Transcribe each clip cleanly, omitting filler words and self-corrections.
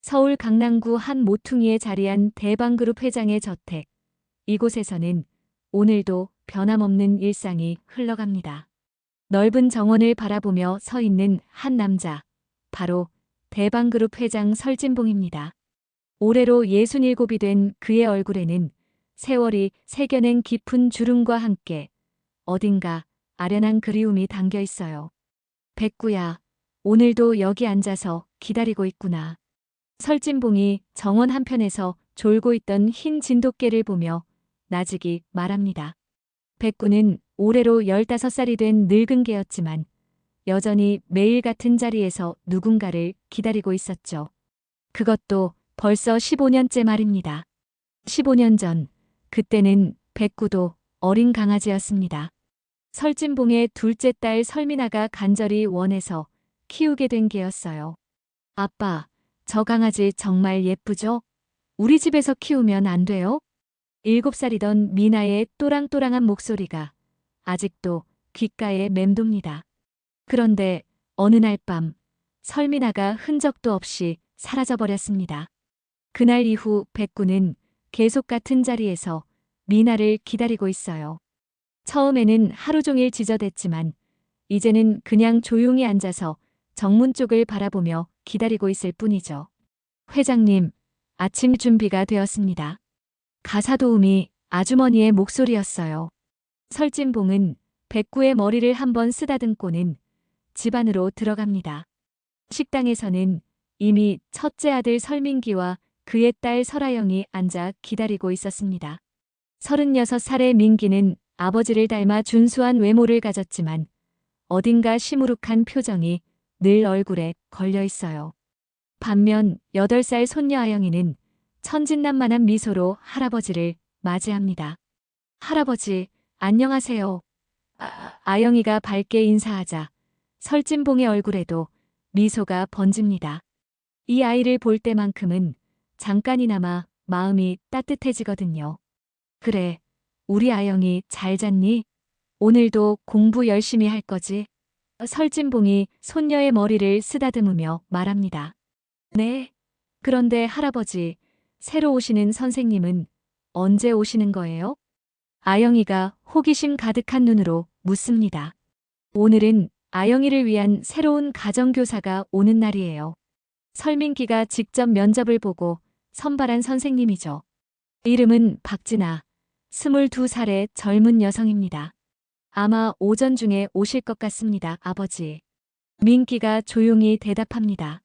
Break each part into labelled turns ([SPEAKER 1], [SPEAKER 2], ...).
[SPEAKER 1] 서울 강남구 한 모퉁이에 자리한 대방그룹 회장의 저택. 이곳에서는 오늘도 변함없는 일상이 흘러갑니다. 넓은 정원을 바라보며 서 있는 한 남자. 바로 대방그룹 회장 설진봉입니다. 올해로 67이 된 그의 얼굴에는 세월이 새겨낸 깊은 주름과 함께 어딘가 아련한 그리움이 담겨 있어요. 백구야, 오늘도 여기 앉아서 기다리고 있구나. 설진봉이 정원 한편에서 졸고 있던 흰 진돗개를 보며 나직이 말합니다. 백구는 올해로 15살이 된 늙은 개였지만 여전히 매일 같은 자리에서 누군가를 기다리고 있었죠. 그것도 벌써 15년째 말입니다. 15년 전, 그때는 백구도 어린 강아지였습니다. 설진봉의 둘째 딸 설민아가 간절히 원해서 키우게 된 개였어요. 아빠, 저 강아지 정말 예쁘죠? 우리 집에서 키우면 안 돼요? 7살이던 미나의 또랑또랑한 목소리가 아직도 귓가에 맴돕니다. 그런데 어느 날 밤, 설민아가 흔적도 없이 사라져버렸습니다. 그날 이후 백구는 계속 같은 자리에서 미나를 기다리고 있어요. 처음에는 하루 종일 지저댔지만 이제는 그냥 조용히 앉아서 정문 쪽을 바라보며 기다리고 있을 뿐이죠. 회장님, 아침 준비가 되었습니다. 가사도우미 아주머니의 목소리였어요. 설진봉은 백구의 머리를 한번 쓰다듬고는 집 안으로 들어갑니다. 식당에서는 이미 첫째 아들 설민기와 그의 딸 설아영이 앉아 기다리고 있었습니다. 36살의 민기는 아버지를 닮아 준수한 외모를 가졌지만 어딘가 시무룩한 표정이 늘 얼굴에 걸려 있어요. 반면 8살 손녀 아영이는 천진난만한 미소로 할아버지를 맞이합니다. 할아버지, 안녕하세요. 아영이가 밝게 인사하자 설진봉의 얼굴에도 미소가 번집니다. 이 아이를 볼 때만큼은 잠깐이나마 마음이 따뜻해지거든요. 그래, 우리 아영이 잘 잤니? 오늘도 공부 열심히 할 거지? 설진봉이 손녀의 머리를 쓰다듬으며 말합니다. 네. 그런데 할아버지, 새로 오시는 선생님은 언제 오시는 거예요? 아영이가 호기심 가득한 눈으로 묻습니다. 오늘은 아영이를 위한 새로운 가정교사가 오는 날이에요. 설민기가 직접 면접을 보고 선발한 선생님이죠. 이름은 박진아, 22살의 젊은 여성입니다. 아마 오전 중에 오실 것 같습니다, 아버지. 민기가 조용히 대답합니다.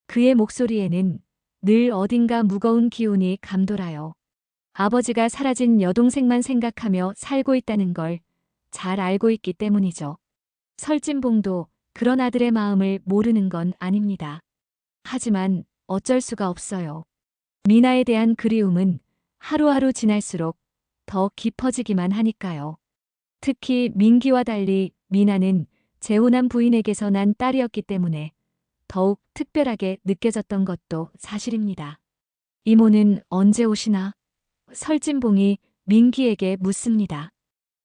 [SPEAKER 1] 그의 목소리에는 늘 어딘가 무거운 기운이 감돌아요. 아버지가 사라진 여동생만 생각하며 살고 있다는 걸 잘 알고 있기 때문이죠. 설진봉도 그런 아들의 마음을 모르는 건 아닙니다. 하지만 어쩔 수가 없어요. 미나에 대한 그리움은 하루하루 지날수록 더 깊어지기만 하니까요. 특히 민기와 달리 미나는 재혼한 부인에게서 난 딸이었기 때문에 더욱 특별하게 느껴졌던 것도 사실입니다. 이모는 언제 오시나? 설진봉이 민기에게 묻습니다.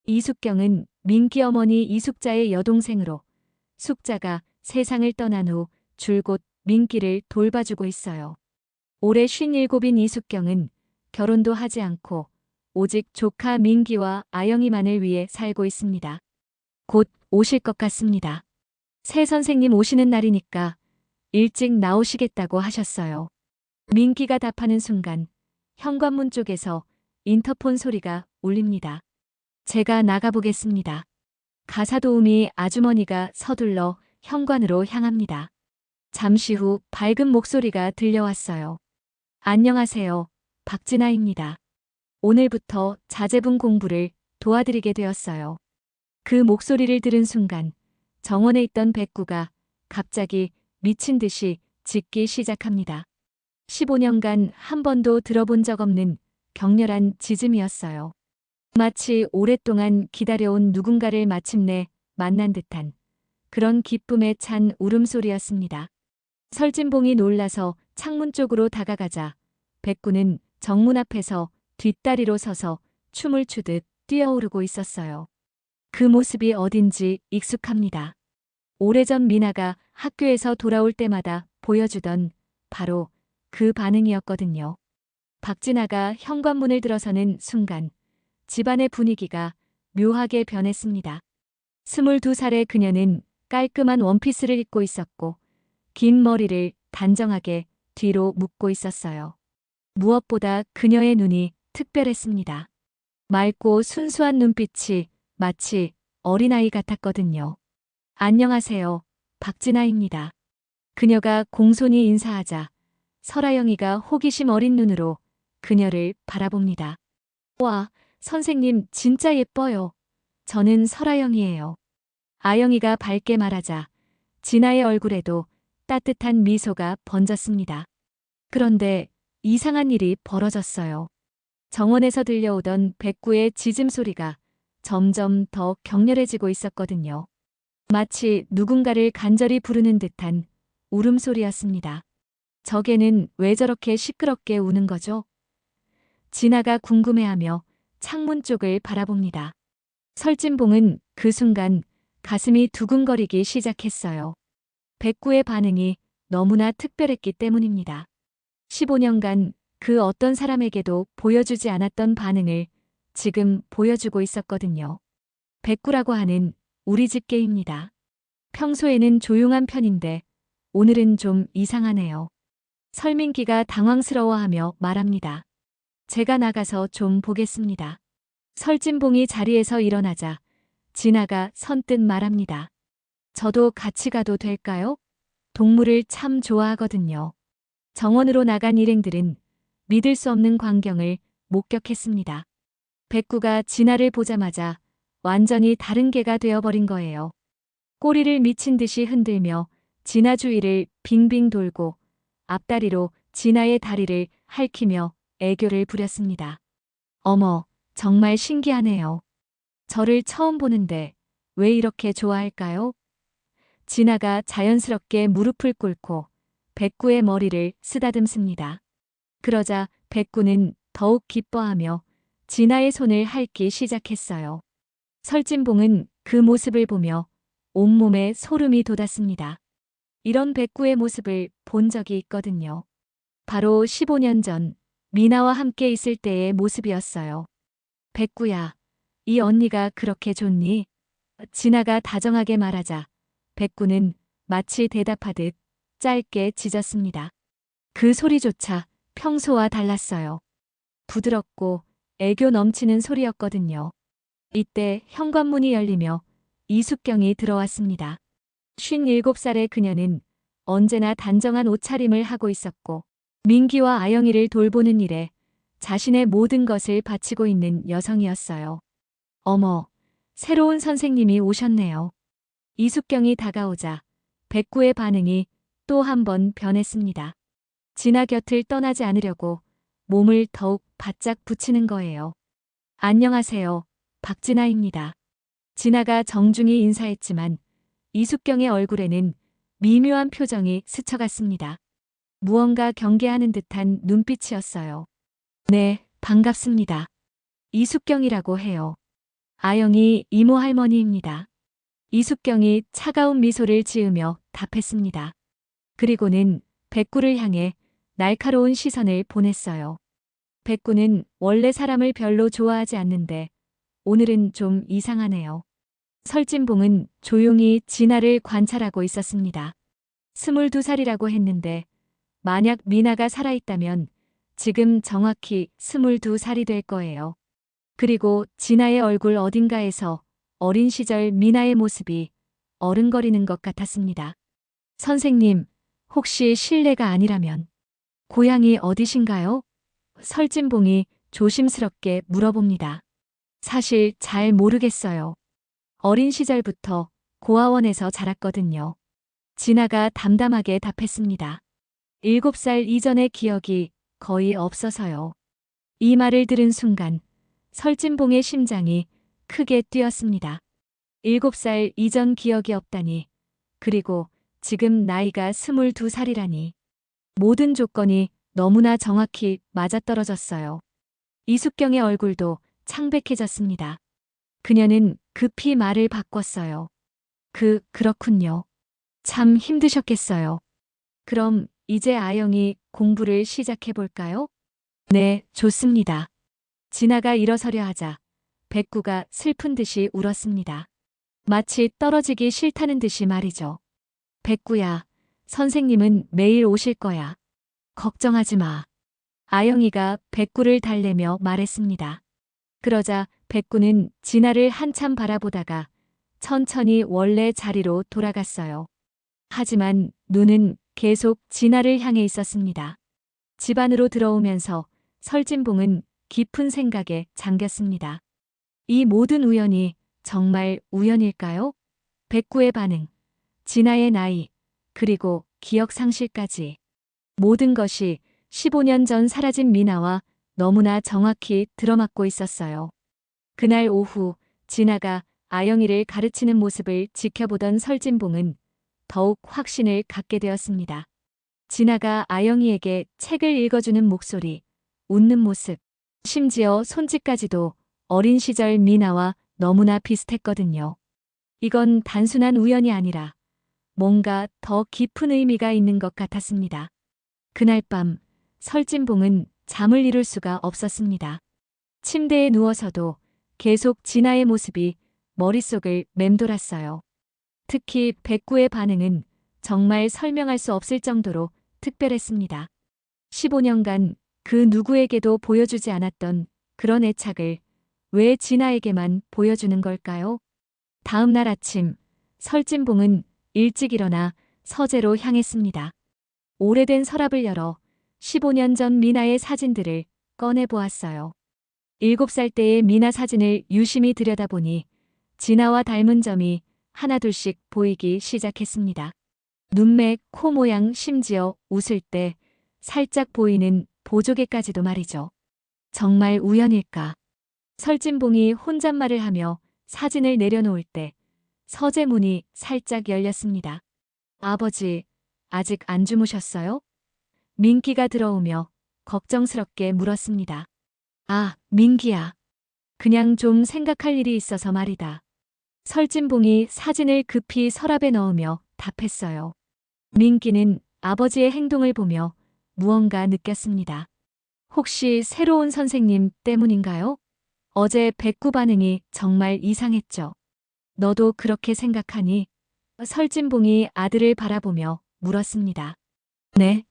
[SPEAKER 1] 이숙경은 민기 어머니 이숙자의 여동생으로 숙자가 세상을 떠난 후 줄곧 민기를 돌봐주고 있어요. 올해 57인 이숙경은 결혼도 하지 않고 오직 조카 민기와 아영이만을 위해 살고 있습니다. 곧 오실 것 같습니다. 새 선생님 오시는 날이니까 일찍 나오시겠다고 하셨어요. 민기가 답하는 순간 현관문 쪽에서 인터폰 소리가 울립니다. 제가 나가보겠습니다. 가사도우미 아주머니가 서둘러 현관으로 향합니다. 잠시 후 밝은 목소리가 들려왔어요. 안녕하세요. 박진아입니다. 오늘부터 자제분 공부를 도와드리게 되었어요. 그 목소리를 들은 순간 정원에 있던 백구가 갑자기 미친 듯이 짖기 시작합니다. 15년간 한 번도 들어본 적 없는 격렬한 짖음이었어요. 마치 오랫동안 기다려온 누군가를 마침내 만난 듯한 그런 기쁨에 찬 울음소리였습니다. 설진봉이 놀라서 창문 쪽으로 다가가자 백구는 정문 앞에서 뒷다리로 서서 춤을 추듯 뛰어오르고 있었어요. 그 모습이 어딘지 익숙합니다. 오래전 미나가 학교에서 돌아올 때마다 보여주던 바로 그 반응이었거든요. 박진아가 현관문을 들어서는 순간 집안의 분위기가 묘하게 변했습니다. 22살의 그녀는 깔끔한 원피스를 입고 있었고 긴 머리를 단정하게 뒤로 묶고 있었어요. 무엇보다 그녀의 눈이 특별했습니다. 맑고 순수한 눈빛이 마치 어린아이 같았거든요. 안녕하세요. 박진아입니다. 그녀가 공손히 인사하자 설아영이가 호기심 어린 눈으로 그녀를 바라봅니다. 와, 선생님 진짜 예뻐요. 저는 설아영이에요. 아영이가 밝게 말하자 진아의 얼굴에도 따뜻한 미소가 번졌습니다. 그런데 이상한 일이 벌어졌어요. 정원에서 들려오던 백구의 짖음 소리가 점점 더 격렬해지고 있었거든요. 마치 누군가를 간절히 부르는 듯한 울음소리였습니다. 저게는 왜 저렇게 시끄럽게 우는 거죠? 진아가 궁금해하며 창문 쪽을 바라봅니다. 설진봉은 그 순간 가슴이 두근거리기 시작했어요. 백구의 반응이 너무나 특별했기 때문입니다. 15년간 그 어떤 사람에게도 보여주지 않았던 반응을 지금 보여주고 있었거든요. 백구라고 하는 우리 집 개입니다. 평소에는 조용한 편인데 오늘은 좀 이상하네요. 설민기가 당황스러워하며 말합니다. 제가 나가서 좀 보겠습니다. 설진봉이 자리에서 일어나자 진아가 선뜻 말합니다. 저도 같이 가도 될까요? 동물을 참 좋아하거든요. 정원으로 나간 일행들은 믿을 수 없는 광경을 목격했습니다. 백구가 진아를 보자마자 완전히 다른 개가 되어버린 거예요. 꼬리를 미친 듯이 흔들며 진아 주위를 빙빙 돌고 앞다리로 진아의 다리를 핥히며 애교를 부렸습니다. 어머, 정말 신기하네요. 저를 처음 보는데 왜 이렇게 좋아할까요? 진아가 자연스럽게 무릎을 꿇고 백구의 머리를 쓰다듬습니다. 그러자 백구는 더욱 기뻐하며 진아의 손을 핥기 시작했어요. 설진봉은 그 모습을 보며 온몸에 소름이 돋았습니다. 이런 백구의 모습을 본 적이 있거든요. 바로 15년 전 미나와 함께 있을 때의 모습이었어요. 백구야, 이 언니가 그렇게 좋니? 진아가 다정하게 말하자 백구는 마치 대답하듯 짧게 짖었습니다. 그 소리조차 평소와 달랐어요. 부드럽고 애교 넘치는 소리였거든요. 이때 현관문이 열리며 이숙경이 들어왔습니다. 57살의 그녀는 언제나 단정한 옷차림을 하고 있었고 민기와 아영이를 돌보는 일에 자신의 모든 것을 바치고 있는 여성이었어요. 어머, 새로운 선생님이 오셨네요. 이숙경이 다가오자 백구의 반응이 또 한 번 변했습니다. 진아 곁을 떠나지 않으려고 몸을 더욱 바짝 붙이는 거예요. 안녕하세요. 박진아입니다. 진아가 정중히 인사했지만 이숙경의 얼굴에는 미묘한 표정이 스쳐갔습니다. 무언가 경계하는 듯한 눈빛이었어요. 네, 반갑습니다. 이숙경이라고 해요. 아영이 이모 할머니입니다. 이숙경이 차가운 미소를 지으며 답했습니다. 그리고는 백구를 향해 날카로운 시선을 보냈어요. 백구는 원래 사람을 별로 좋아하지 않는데 오늘은 좀 이상하네요. 설진봉은 조용히 진아를 관찰하고 있었습니다. 22살이라고 했는데 만약 미나가 살아있다면 지금 정확히 22살이 될 거예요. 그리고 진아의 얼굴 어딘가에서 어린 시절 미나의 모습이 어른거리는 것 같았습니다. 선생님, 혹시 실례가 아니라면 고향이 어디신가요? 설진봉이 조심스럽게 물어봅니다. 사실 잘 모르겠어요. 어린 시절부터 고아원에서 자랐거든요. 진아가 담담하게 답했습니다. 7살 이전의 기억이 거의 없어서요. 이 말을 들은 순간 설진봉의 심장이 크게 뛰었습니다. 7살 이전 기억이 없다니. 그리고 지금 나이가 22살이라니. 모든 조건이 너무나 정확히 맞아떨어졌어요. 이숙경의 얼굴도 창백해졌습니다. 그녀는 급히 말을 바꿨어요. 그렇군요. 참 힘드셨겠어요. 그럼 이제 아영이 공부를 시작해 볼까요? 네, 좋습니다. 진아가 일어서려 하자 백구가 슬픈 듯이 울었습니다. 마치 떨어지기 싫다는 듯이 말이죠. 백구야, 선생님은 매일 오실 거야. 걱정하지 마. 아영이가 백구를 달래며 말했습니다. 그러자 백구는 진아를 한참 바라보다가 천천히 원래 자리로 돌아갔어요. 하지만 눈은 계속 진아를 향해 있었습니다. 집 안으로 들어오면서 설진봉은 깊은 생각에 잠겼습니다. 이 모든 우연이 정말 우연일까요? 백구의 반응, 진아의 나이, 그리고 기억 상실까지. 모든 것이 15년 전 사라진 미나와 너무나 정확히 들어맞고 있었어요. 그날 오후 진아가 아영이를 가르치는 모습을 지켜보던 설진봉은 더욱 확신을 갖게 되었습니다. 진아가 아영이에게 책을 읽어주는 목소리, 웃는 모습, 심지어 손짓까지도 어린 시절 미나와 너무나 비슷했거든요. 이건 단순한 우연이 아니라 뭔가 더 깊은 의미가 있는 것 같았습니다. 그날 밤 설진봉은 잠을 이룰 수가 없었습니다. 침대에 누워서도 계속 진아의 모습이 머릿속을 맴돌았어요. 특히 백구의 반응은 정말 설명할 수 없을 정도로 특별했습니다. 15년간 그 누구에게도 보여주지 않았던 그런 애착을 왜 진아에게만 보여주는 걸까요? 다음 날 아침, 설진봉은 일찍 일어나 서재로 향했습니다. 오래된 서랍을 열어 15년 전 미나의 사진들을 꺼내보았어요. 7살 때의 미나 사진을 유심히 들여다보니 진아와 닮은 점이 하나둘씩 보이기 시작했습니다. 눈매, 코 모양, 심지어 웃을 때 살짝 보이는 보조개까지도 말이죠. 정말 우연일까? 설진봉이 혼잣말을 하며 사진을 내려놓을 때 서재 문이 살짝 열렸습니다. 아버지, 아직 안 주무셨어요? 민기가 들어오며 걱정스럽게 물었습니다. 아, 민기야. 그냥 좀 생각할 일이 있어서 말이다. 설진봉이 사진을 급히 서랍에 넣으며 답했어요. 민기는 아버지의 행동을 보며 무언가 느꼈습니다. 혹시 새로운 선생님 때문인가요? 어제 백구 반응이 정말 이상했죠. 너도 그렇게 생각하니? 설진봉이 아들을 바라보며 물었습니다. 네.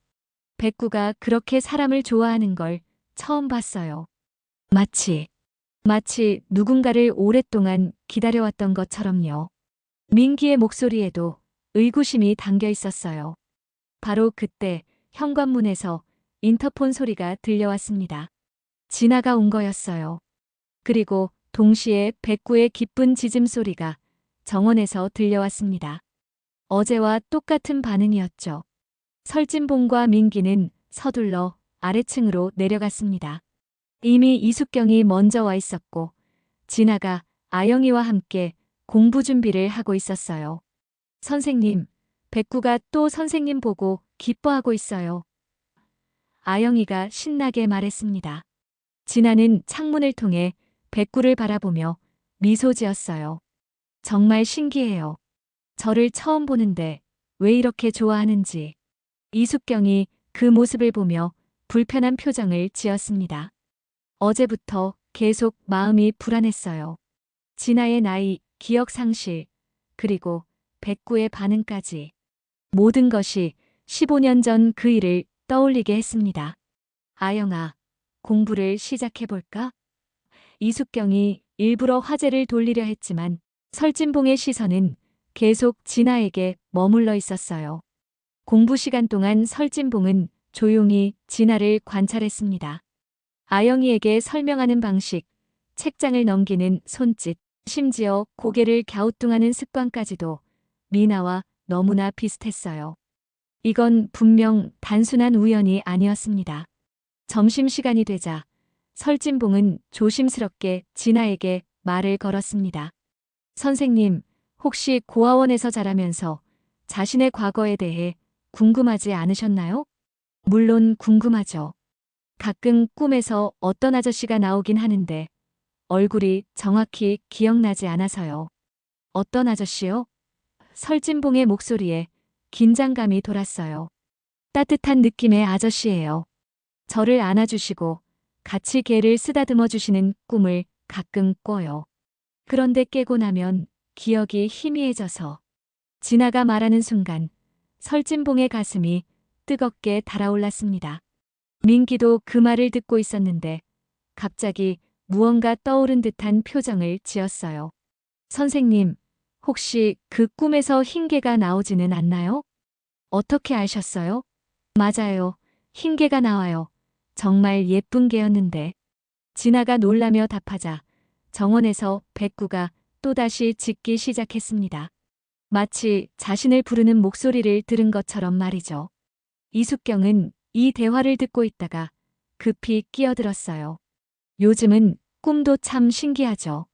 [SPEAKER 1] 백구가 그렇게 사람을 좋아하는 걸 처음 봤어요. 마치 누군가를 오랫동안 기다려왔던 것처럼요. 민기의 목소리에도 의구심이 담겨 있었어요. 바로 그때 현관문에서 인터폰 소리가 들려왔습니다. 진아가 온 거였어요. 그리고 동시에 백구의 기쁜 짖음 소리가 정원에서 들려왔습니다. 어제와 똑같은 반응이었죠. 설진봉과 민기는 서둘러 아래층으로 내려갔습니다. 이미 이숙경이 먼저 와 있었고 진아가 아영이와 함께 공부 준비를 하고 있었어요. 선생님, 백구가 또 선생님 보고 기뻐하고 있어요. 아영이가 신나게 말했습니다. 진아는 창문을 통해 백구를 바라보며 미소 지었어요. 정말 신기해요. 저를 처음 보는데 왜 이렇게 좋아하는지. 이숙경이 그 모습을 보며 불편한 표정을 지었습니다. 어제부터 계속 마음이 불안했어요. 진아의 나이, 기억 상실, 그리고 백구의 반응까지. 모든 것이 15년 전 그 일을 떠올리게 했습니다. 아영아, 공부를 시작해볼까? 이숙경이 일부러 화제를 돌리려 했지만 설진봉의 시선은 계속 진아에게 머물러 있었어요. 공부 시간 동안 설진봉은 조용히 진아를 관찰했습니다. 아영이에게 설명하는 방식, 책장을 넘기는 손짓, 심지어 고개를 갸우뚱하는 습관까지도 미나와 너무나 비슷했어요. 이건 분명 단순한 우연이 아니었습니다. 점심시간이 되자 설진봉은 조심스럽게 진아에게 말을 걸었습니다. 선생님, 혹시 고아원에서 자라면서 자신의 과거에 대해 궁금하지 않으셨나요? 물론 궁금하죠. 가끔 꿈에서 어떤 아저씨가 나오긴 하는데 얼굴이 정확히 기억나지 않아서요. 어떤 아저씨요? 설진봉의 목소리에 긴장감이 돌았어요. 따뜻한 느낌의 아저씨예요. 저를 안아주시고 같이 개를 쓰다듬어 주시는 꿈을 가끔 꿔요. 그런데 깨고 나면 기억이 희미해져서 진아가 말하는 순간 설진봉의 가슴이 뜨겁게 달아올랐습니다. 민기도 그 말을 듣고 있었는데 갑자기 무언가 떠오른 듯한 표정을 지었어요. 선생님, 혹시 그 꿈에서 흰개가 나오지는 않나요? 어떻게 아셨어요? 맞아요. 흰개가 나와요. 정말 예쁜 개였는데. 진아가 놀라며 답하자 정원에서 백구가 또다시 짖기 시작했습니다. 마치 자신을 부르는 목소리를 들은 것처럼 말이죠. 이숙경은 이 대화를 듣고 있다가 급히 끼어들었어요. 요즘은 꿈도 참 신기하죠.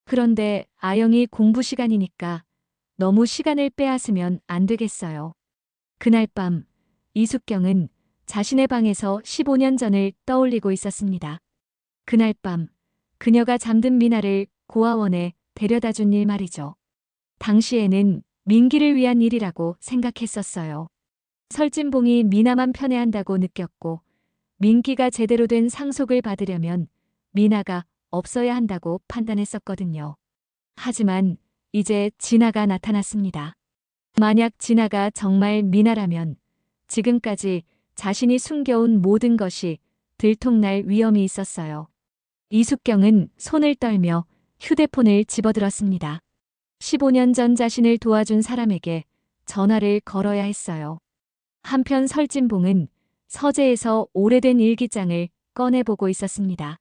[SPEAKER 1] 그런데 아영이 공부 시간이니까 너무 시간을 빼앗으면 안 되겠어요. 그날 밤 이숙경은 자신의 방에서 15년 전을 떠올리고 있었습니다. 그날 밤 그녀가 잠든 미나를 고아원에 데려다 준 일 말이죠. 당시에는 민기를 위한 일이라고 생각했었어요. 설진봉이 미나만 편애한다고 느꼈고 민기가 제대로 된 상속을 받으려면 미나가 없어야 한다고 판단했었거든요. 하지만 이제 진아가 나타났습니다. 만약 진아가 정말 미나라면 지금까지 자신이 숨겨온 모든 것이 들통날 위험이 있었어요. 이숙경은 손을 떨며 휴대폰을 집어들었습니다. 15년 전 자신을 도와준 사람에게 전화를 걸어야 했어요. 한편 설진봉은 서재에서 오래된 일기장을 꺼내보고 있었습니다.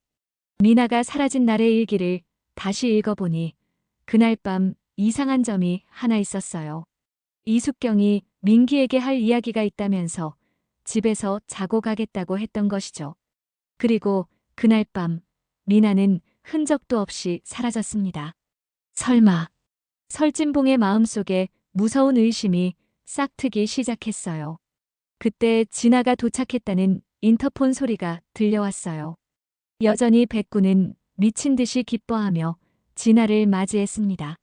[SPEAKER 1] 미나가 사라진 날의 일기를 다시 읽어보니 그날 밤 이상한 점이 하나 있었어요. 이숙경이 민기에게 할 이야기가 있다면서 집에서 자고 가겠다고 했던 것이죠. 그리고 그날 밤 미나는 흔적도 없이 사라졌습니다. 설마 설진봉의 마음속에 무서운 의심이 싹트기 시작했어요. 그때 진아가 도착했다는 인터폰 소리가 들려왔어요. 여전히 백구는 미친 듯이 기뻐하며 진아를 맞이했습니다.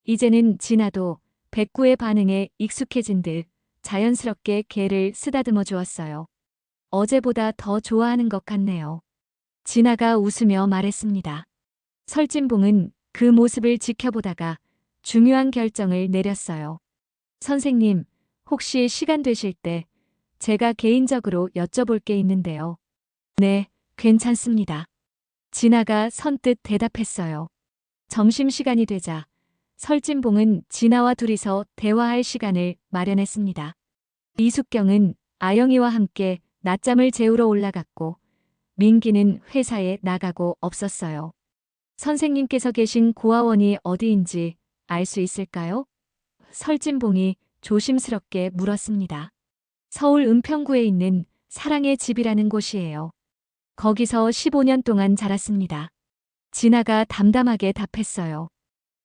[SPEAKER 1] 이제는 진아도 백구의 반응에 익숙해진 듯 자연스럽게 개를 쓰다듬어 주었어요. 어제보다 더 좋아하는 것 같네요. 진아가 웃으며 말했습니다. 설진봉은 그 모습을 지켜보다가 중요한 결정을 내렸어요. 선생님, 혹시 시간 되실 때 제가 개인적으로 여쭤볼 게 있는데요. 네, 괜찮습니다. 진아가 선뜻 대답했어요. 점심시간이 되자 설진봉은 진아와 둘이서 대화할 시간을 마련했습니다. 이숙경은 아영이와 함께 낮잠을 재우러 올라갔고 민기는 회사에 나가고 없었어요. 선생님께서 계신 고아원이 어디인지 알 수 있을까요? 설진봉이 조심스럽게 물었습니다. 서울 은평구에 있는 사랑의 집이라는 곳이에요. 거기서 15년 동안 자랐습니다. 진아가 담담하게 답했어요.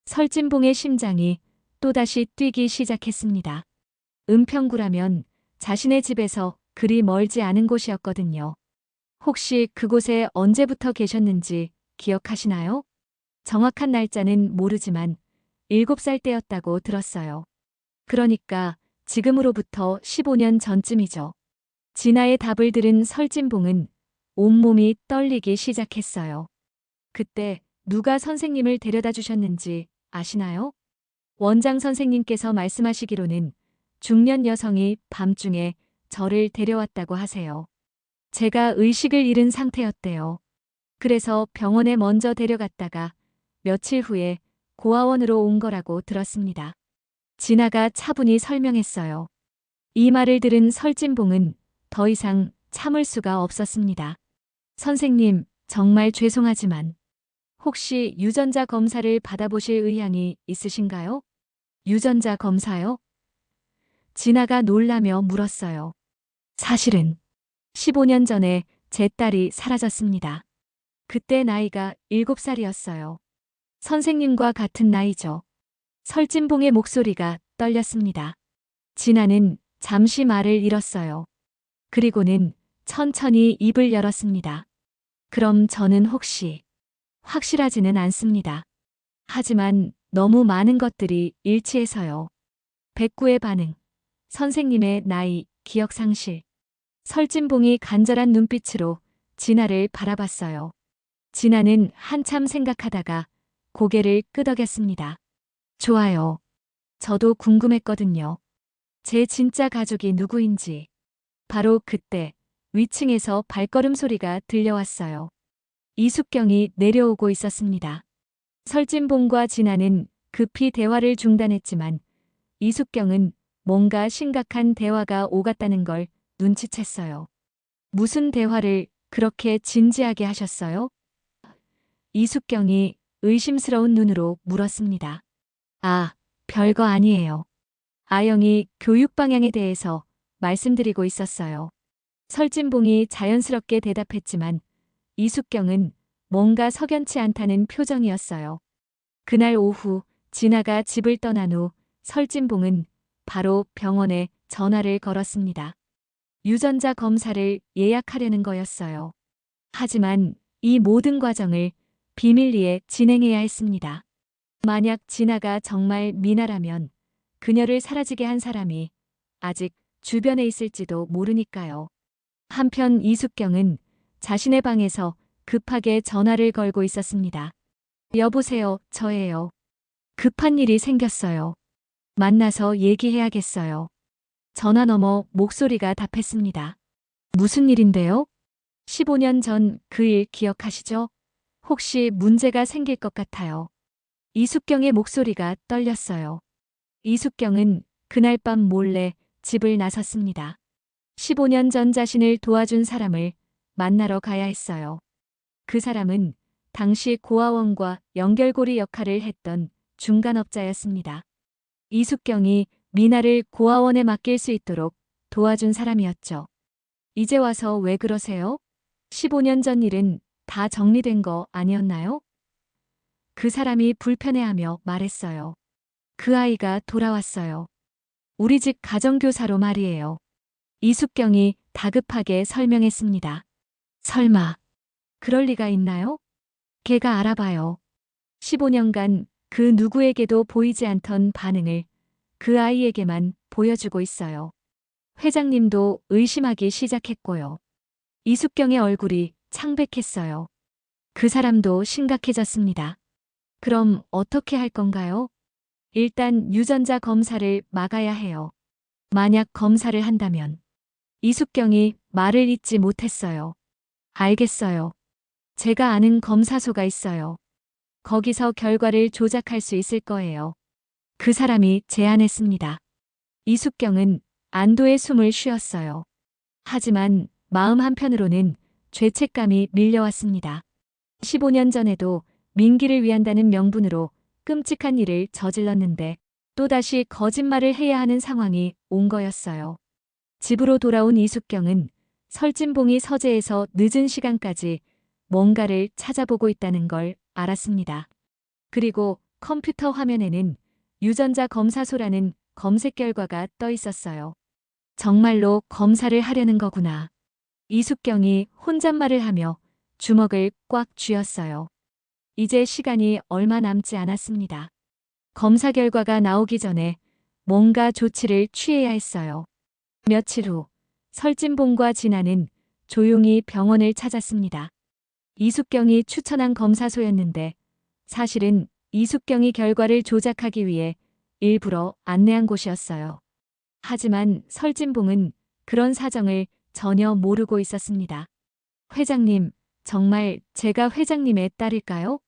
[SPEAKER 1] 설진봉의 심장이 또다시 뛰기 시작했습니다. 은평구라면 자신의 집에서 그리 멀지 않은 곳이었거든요. 혹시 그곳에 언제부터 계셨는지 기억하시나요? 정확한 날짜는 모르지만 7살 때였다고 들었어요. 그러니까 지금으로부터 15년 전쯤이죠. 진아의 답을 들은 설진봉은 온몸이 떨리기 시작했어요. 그때 누가 선생님을 데려다 주셨는지 아시나요? 원장 선생님께서 말씀하시기로는 중년 여성이 밤중에 저를 데려왔다고 하세요. 제가 의식을 잃은 상태였대요. 그래서 병원에 먼저 데려갔다가 며칠 후에 고아원으로 온 거라고 들었습니다. 진아가 차분히 설명했어요. 이 말을 들은 설진봉은 더 이상 참을 수가 없었습니다. 선생님, 정말 죄송하지만 혹시 유전자 검사를 받아보실 의향이 있으신가요? 유전자 검사요? 진아가 놀라며 물었어요. 사실은 15년 전에 제 딸이 사라졌습니다. 그때 나이가 7살이었어요. 선생님과 같은 나이죠. 설진봉의 목소리가 떨렸습니다. 진아는 잠시 말을 잃었어요. 그리고는 천천히 입을 열었습니다. 그럼 저는 혹시 확실하지는 않습니다. 하지만 너무 많은 것들이 일치해서요. 백구의 반응, 선생님의 나이, 기억 상실. 설진봉이 간절한 눈빛으로 진아를 바라봤어요. 진아는 한참 생각하다가 고개를 끄덕였습니다. 좋아요. 저도 궁금했거든요. 제 진짜 가족이 누구인지. 바로 그때 위층에서 발걸음 소리가 들려왔어요. 이숙경이 내려오고 있었습니다. 설진봉과 진아는 급히 대화를 중단했지만 이숙경은 뭔가 심각한 대화가 오갔다는 걸 눈치챘어요. 무슨 대화를 그렇게 진지하게 하셨어요? 이숙경이 의심스러운 눈으로 물었습니다. 아, 별거 아니에요. 아영이 교육 방향에 대해서 말씀드리고 있었어요. 설진봉이 자연스럽게 대답했지만 이숙경은 뭔가 석연치 않다는 표정이었어요. 그날 오후 진아가 집을 떠난 후 설진봉은 바로 병원에 전화를 걸었습니다. 유전자 검사를 예약하려는 거였어요. 하지만 이 모든 과정을 비밀리에 진행해야 했습니다. 만약 진아가 정말 미나라면 그녀를 사라지게 한 사람이 아직 주변에 있을지도 모르니까요. 한편 이숙경은 자신의 방에서 급하게 전화를 걸고 있었습니다. 여보세요, 저예요. 급한 일이 생겼어요. 만나서 얘기해야겠어요. 전화 너머 목소리가 답했습니다. 무슨 일인데요? 15년 전 그 일 기억하시죠? 혹시 문제가 생길 것 같아요. 이숙경의 목소리가 떨렸어요. 이숙경은 그날 밤 몰래 집을 나섰습니다. 15년 전 자신을 도와준 사람을 만나러 가야 했어요. 그 사람은 당시 고아원과 연결고리 역할을 했던 중간업자였습니다. 이숙경이 미나를 고아원에 맡길 수 있도록 도와준 사람이었죠. 이제 와서 왜 그러세요? 15년 전 일은 다 정리된 거 아니었나요? 그 사람이 불편해하며 말했어요. 그 아이가 돌아왔어요. 우리 집 가정교사로 말이에요. 이숙경이 다급하게 설명했습니다. 설마, 그럴 리가 있나요? 걔가 알아봐요. 15년간 그 누구에게도 보이지 않던 반응을 그 아이에게만 보여주고 있어요. 회장님도 의심하기 시작했고요. 이숙경의 얼굴이 창백했어요. 그 사람도 심각해졌습니다. 그럼 어떻게 할 건가요? 일단 유전자 검사를 막아야 해요. 만약 검사를 한다면. 이숙경이 말을 잇지 못했어요. 알겠어요. 제가 아는 검사소가 있어요. 거기서 결과를 조작할 수 있을 거예요. 그 사람이 제안했습니다. 이숙경은 안도의 숨을 쉬었어요. 하지만 마음 한편으로는 죄책감이 밀려왔습니다. 15년 전에도 민기를 위한다는 명분으로 끔찍한 일을 저질렀는데 또다시 거짓말을 해야 하는 상황이 온 거였어요. 집으로 돌아온 이숙경은 설진봉이 서재에서 늦은 시간까지 뭔가를 찾아보고 있다는 걸 알았습니다. 그리고 컴퓨터 화면에는 유전자 검사소라는 검색 결과가 떠 있었어요. 정말로 검사를 하려는 거구나. 이숙경이 혼잣말을 하며 주먹을 꽉 쥐었어요. 이제 시간이 얼마 남지 않았습니다. 검사 결과가 나오기 전에 뭔가 조치를 취해야 했어요. 며칠 후 설진봉과 진아는 조용히 병원을 찾았습니다. 이숙경이 추천한 검사소였는데 사실은 이숙경이 결과를 조작하기 위해 일부러 안내한 곳이었어요. 하지만 설진봉은 그런 사정을 전혀 모르고 있었습니다. 회장님, 정말 제가 회장님의 딸일까요?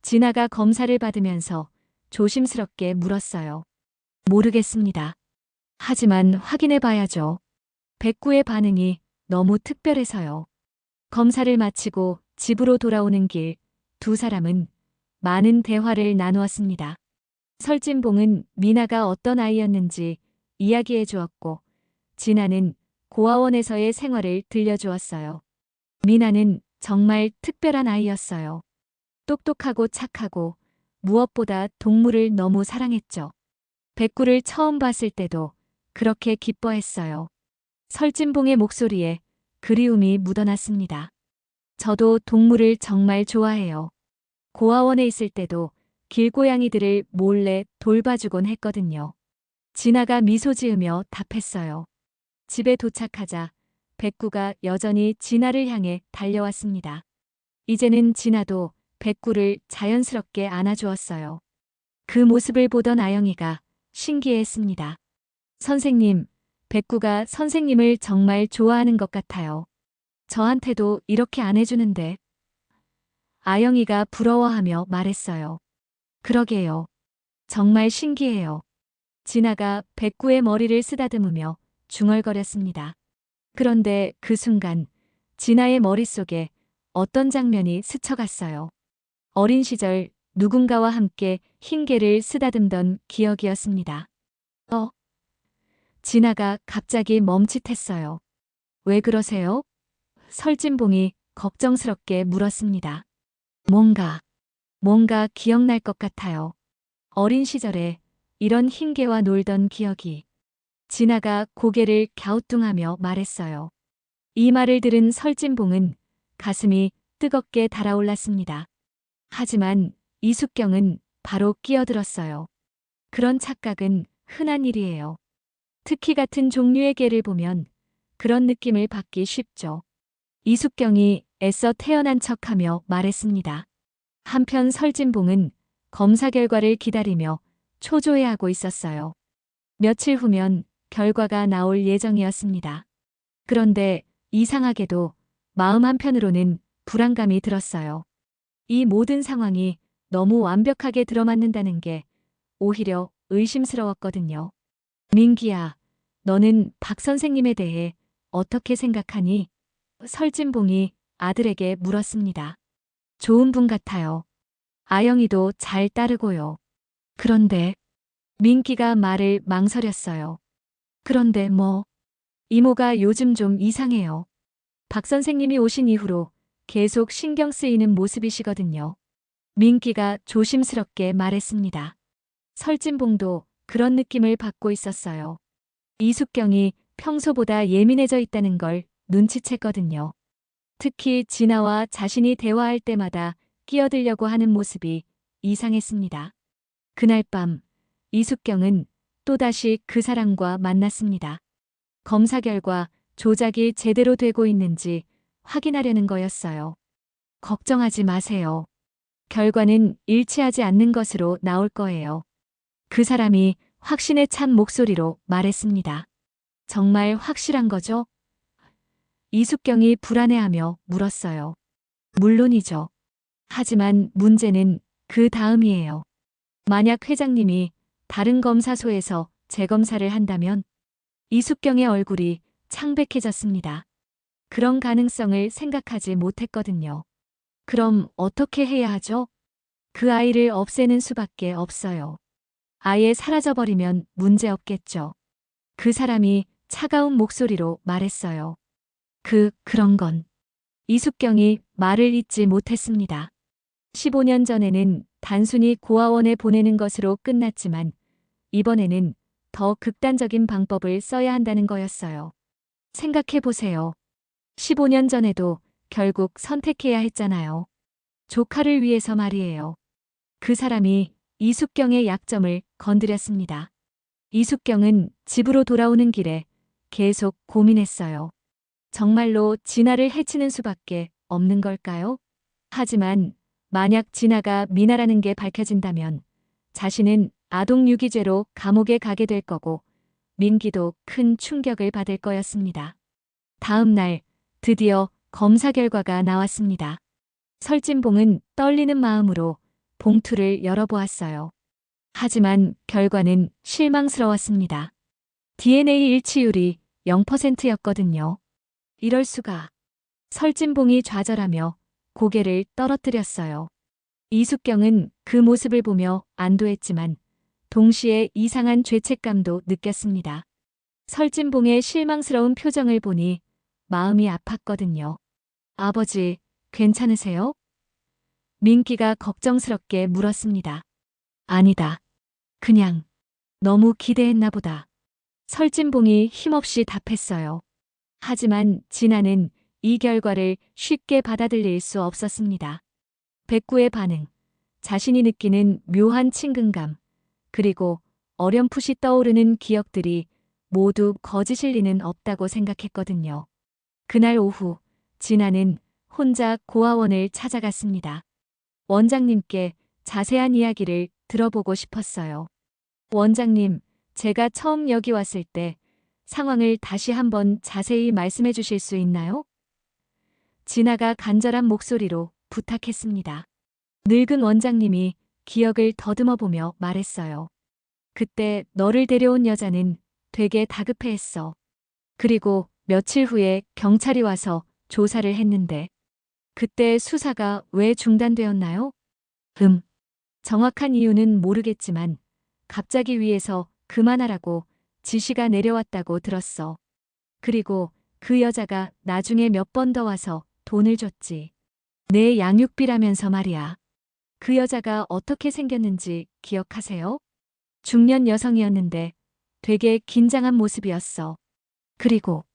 [SPEAKER 1] 진아가 검사를 받으면서 조심스럽게 물었어요. 모르겠습니다. 하지만 확인해 봐야죠. 백구의 반응이 너무 특별해서요. 검사를 마치고 집으로 돌아오는 길, 두 사람은 많은 대화를 나누었습니다. 설진봉은 미나가 어떤 아이였는지 이야기해 주었고, 진아는 고아원에서의 생활을 들려주었어요. 미나는 정말 특별한 아이였어요. 똑똑하고 착하고 무엇보다 동물을 너무 사랑했죠. 백구를 처음 봤을 때도 그렇게 기뻐했어요. 설진봉의 목소리에 그리움이 묻어났습니다. 저도 동물을 정말 좋아해요. 고아원에 있을 때도 길고양이들을 몰래 돌봐주곤 했거든요. 진아가 미소 지으며 답했어요. 집에 도착하자 백구가 여전히 진아를 향해 달려왔습니다. 이제는 진아도 백구를 자연스럽게 안아주었어요. 그 모습을 보던 아영이가 신기해했습니다. 선생님, 백구가 선생님을 정말 좋아하는 것 같아요. 저한테도 이렇게 안 해주는데. 아영이가 부러워하며 말했어요. 그러게요. 정말 신기해요. 진아가 백구의 머리를 쓰다듬으며 중얼거렸습니다. 그런데 그 순간 진아의 머릿속에 어떤 장면이 스쳐갔어요. 어린 시절 누군가와 함께 흰개를 쓰다듬던 기억이었습니다. 진아가 갑자기 멈칫했어요. 왜 그러세요? 설진봉이 걱정스럽게 물었습니다. 뭔가 기억날 것 같아요. 어린 시절에 이런 흰개와 놀던 기억이. 진아가 고개를 갸우뚱하며 말했어요. 이 말을 들은 설진봉은 가슴이 뜨겁게 달아올랐습니다. 하지만 이숙경은 바로 끼어들었어요. 그런 착각은 흔한 일이에요. 특히 같은 종류의 개를 보면 그런 느낌을 받기 쉽죠. 이숙경이 애써 태어난 척하며 말했습니다. 한편 설진봉은 검사 결과를 기다리며 초조해하고 있었어요. 며칠 후면 결과가 나올 예정이었습니다. 그런데 이상하게도 마음 한편으로는 불안감이 들었어요. 이 모든 상황이 너무 완벽하게 들어맞는다는 게 오히려 의심스러웠거든요. 민기야, 너는 박 선생님에 대해 어떻게 생각하니? 설진봉이 아들에게 물었습니다. 좋은 분 같아요. 아영이도 잘 따르고요. 그런데 민기가 말을 망설였어요. 그런데 이모가 요즘 좀 이상해요. 박 선생님이 오신 이후로 계속 신경 쓰이는 모습이시거든요. 민기가 조심스럽게 말했습니다. 설진봉도 그런 느낌을 받고 있었어요. 이숙경이 평소보다 예민해져 있다는 걸 눈치챘거든요. 특히 진아와 자신이 대화할 때마다 끼어들려고 하는 모습이 이상했습니다. 그날 밤 이숙경은 또다시 그 사람과 만났습니다. 검사 결과 조작이 제대로 되고 있는지 확인하려는 거였어요. 걱정하지 마세요. 결과는 일치하지 않는 것으로 나올 거예요. 그 사람이 확신에 찬 목소리로 말했습니다. 정말 확실한 거죠? 이숙경이 불안해하며 물었어요. 물론이죠. 하지만 문제는 그 다음이에요. 만약 회장님이 다른 검사소에서 재검사를 한다면 이숙경의 얼굴이 창백해졌습니다. 그런 가능성을 생각하지 못했거든요. 그럼 어떻게 해야 하죠? 그 아이를 없애는 수밖에 없어요. 아예 사라져버리면 문제 없겠죠. 그 사람이 차가운 목소리로 말했어요. 그런 건. 이숙경이 말을 잇지 못했습니다. 15년 전에는 단순히 고아원에 보내는 것으로 끝났지만 이번에는 더 극단적인 방법을 써야 한다는 거였어요. 생각해 보세요. 15년 전에도 결국 선택해야 했잖아요. 조카를 위해서 말이에요. 그 사람이 이숙경의 약점을 건드렸습니다. 이숙경은 집으로 돌아오는 길에 계속 고민했어요. 정말로 진아를 해치는 수밖에 없는 걸까요? 하지만 만약 진아가 미나라는 게 밝혀진다면 자신은 아동유기죄로 감옥에 가게 될 거고 민기도 큰 충격을 받을 거였습니다. 다음 날 드디어 검사 결과가 나왔습니다. 설진봉은 떨리는 마음으로 봉투를 열어보았어요. 하지만 결과는 실망스러웠습니다. DNA 일치율이 0%였거든요. 이럴 수가. 설진봉이 좌절하며 고개를 떨어뜨렸어요. 이숙경은 그 모습을 보며 안도했지만 동시에 이상한 죄책감도 느꼈습니다. 설진봉의 실망스러운 표정을 보니 마음이 아팠거든요. 아버지, 괜찮으세요? 민기가 걱정스럽게 물었습니다. 아니다. 그냥 너무 기대했나 보다. 설진봉이 힘없이 답했어요. 하지만 진아는 이 결과를 쉽게 받아들일 수 없었습니다. 백구의 반응, 자신이 느끼는 묘한 친근감, 그리고 어렴풋이 떠오르는 기억들이 모두 거짓일 리는 없다고 생각했거든요. 그날 오후, 진아는 혼자 고아원을 찾아갔습니다. 원장님께 자세한 이야기를 들어보고 싶었어요. 원장님, 제가 처음 여기 왔을 때 상황을 다시 한번 자세히 말씀해 주실 수 있나요? 진아가 간절한 목소리로 부탁했습니다. 늙은 원장님이 기억을 더듬어 보며 말했어요. 그때 너를 데려온 여자는 되게 다급해했어. 그리고 며칠 후에 경찰이 와서 조사를 했는데 그때 수사가 왜 중단되었나요? 정확한 이유는 모르겠지만 갑자기 위에서 그만하라고 지시가 내려왔다고 들었어. 그리고 그 여자가 나중에 몇 번 더 와서 돈을 줬지. 내 양육비라면서 말이야. 그 여자가 어떻게 생겼는지 기억하세요? 중년 여성이었는데 되게 긴장한 모습이었어. 그리고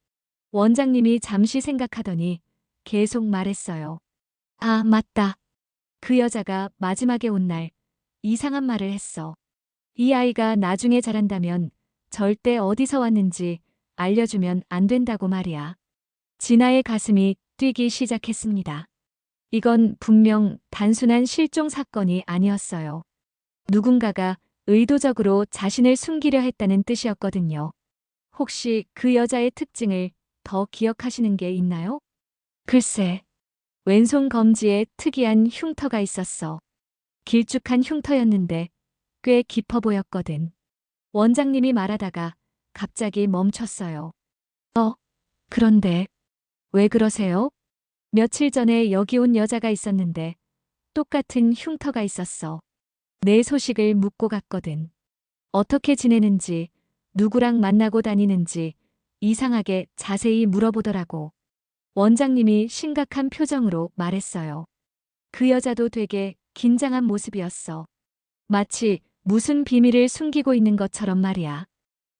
[SPEAKER 1] 원장님이 잠시 생각하더니 계속 말했어요. 아, 맞다. 그 여자가 마지막에 온 날 이상한 말을 했어. 이 아이가 나중에 자란다면 절대 어디서 왔는지 알려주면 안 된다고 말이야. 진아의 가슴이 뛰기 시작했습니다. 이건 분명 단순한 실종 사건이 아니었어요. 누군가가 의도적으로 자신을 숨기려 했다는 뜻이었거든요. 혹시 그 여자의 특징을 더 기억하시는 게 있나요? 글쎄, 왼손 검지에 특이한 흉터가 있었어. 길쭉한 흉터였는데 꽤 깊어 보였거든. 원장님이 말하다가 갑자기 멈췄어요. 그런데 왜 그러세요? 며칠 전에 여기 온 여자가 있었는데 똑같은 흉터가 있었어. 내 소식을 묻고 갔거든. 어떻게 지내는지, 누구랑 만나고 다니는지 이상하게 자세히 물어보더라고. 원장님이 심각한 표정으로 말했어요. 그 여자도 되게 긴장한 모습이었어. 마치 무슨 비밀을 숨기고 있는 것처럼 말이야.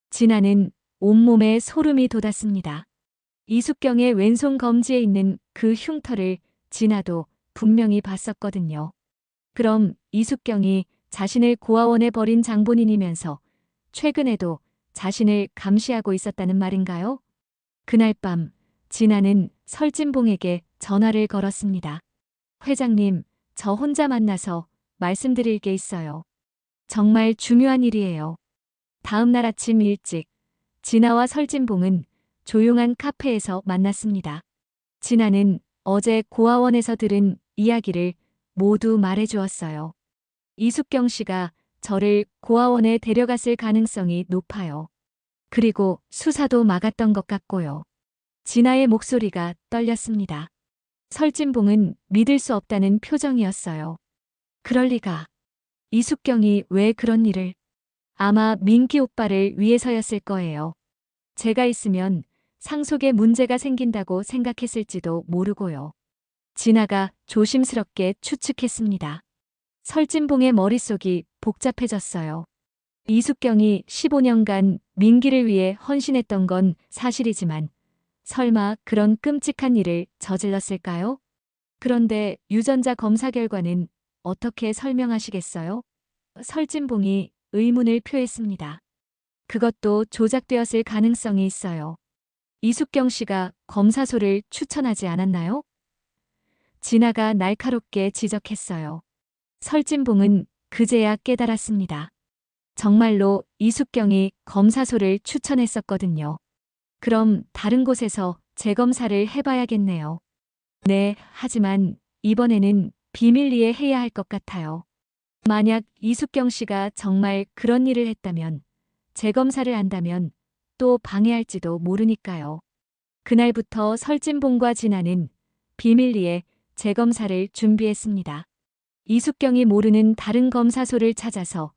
[SPEAKER 1] 진아는 온몸에 소름이 돋았습니다. 이숙경의 왼손 검지에 있는 그 흉터를 진아도 분명히 봤었거든요. 그럼 이숙경이 자신을 고아원에 버린 장본인이면서 최근에도 자신을 감시하고 있었다는 말인가요? 그날 밤 진아는 설진봉에게 전화를 걸었습니다. 회장님, 저 혼자 만나서 말씀드릴 게 있어요. 정말 중요한 일이에요. 다음 날 아침 일찍 진아와 설진봉은 조용한 카페에서 만났습니다. 진아는 어제 고아원에서 들은 이야기를 모두 말해주었어요. 이숙경 씨가 저를 고아원에 데려갔을 가능성이 높아요. 그리고 수사도 막았던 것 같고요. 진아의 목소리가 떨렸습니다. 설진봉은 믿을 수 없다는 표정이었어요. 그럴 리가. 이숙경이 왜 그런 일을? 아마 민기 오빠를 위해서였을 거예요. 제가 있으면 상속에 문제가 생긴다고 생각했을지도 모르고요. 진아가 조심스럽게 추측했습니다. 설진봉의 머릿속이 복잡해졌어요. 이숙경이 15년간 민기를 위해 헌신했던 건 사실이지만 설마 그런 끔찍한 일을 저질렀을까요? 그런데 유전자 검사 결과는 어떻게 설명하시겠어요? 설진봉이 의문을 표했습니다. 그것도 조작되었을 가능성이 있어요. 이숙경 씨가 검사소를 추천하지 않았나요? 진아가 날카롭게 지적했어요. 설진봉은 그제야 깨달았습니다. 정말로 이숙경이 검사소를 추천했었거든요. 그럼 다른 곳에서 재검사를 해봐야겠네요. 네, 하지만 이번에는 비밀리에 해야 할 것 같아요. 만약 이숙경 씨가 정말 그런 일을 했다면, 재검사를 한다면 또 방해할지도 모르니까요. 그날부터 설진봉과 진아는 비밀리에 재검사를 준비했습니다. 이숙경이 모르는 다른 검사소를 찾아서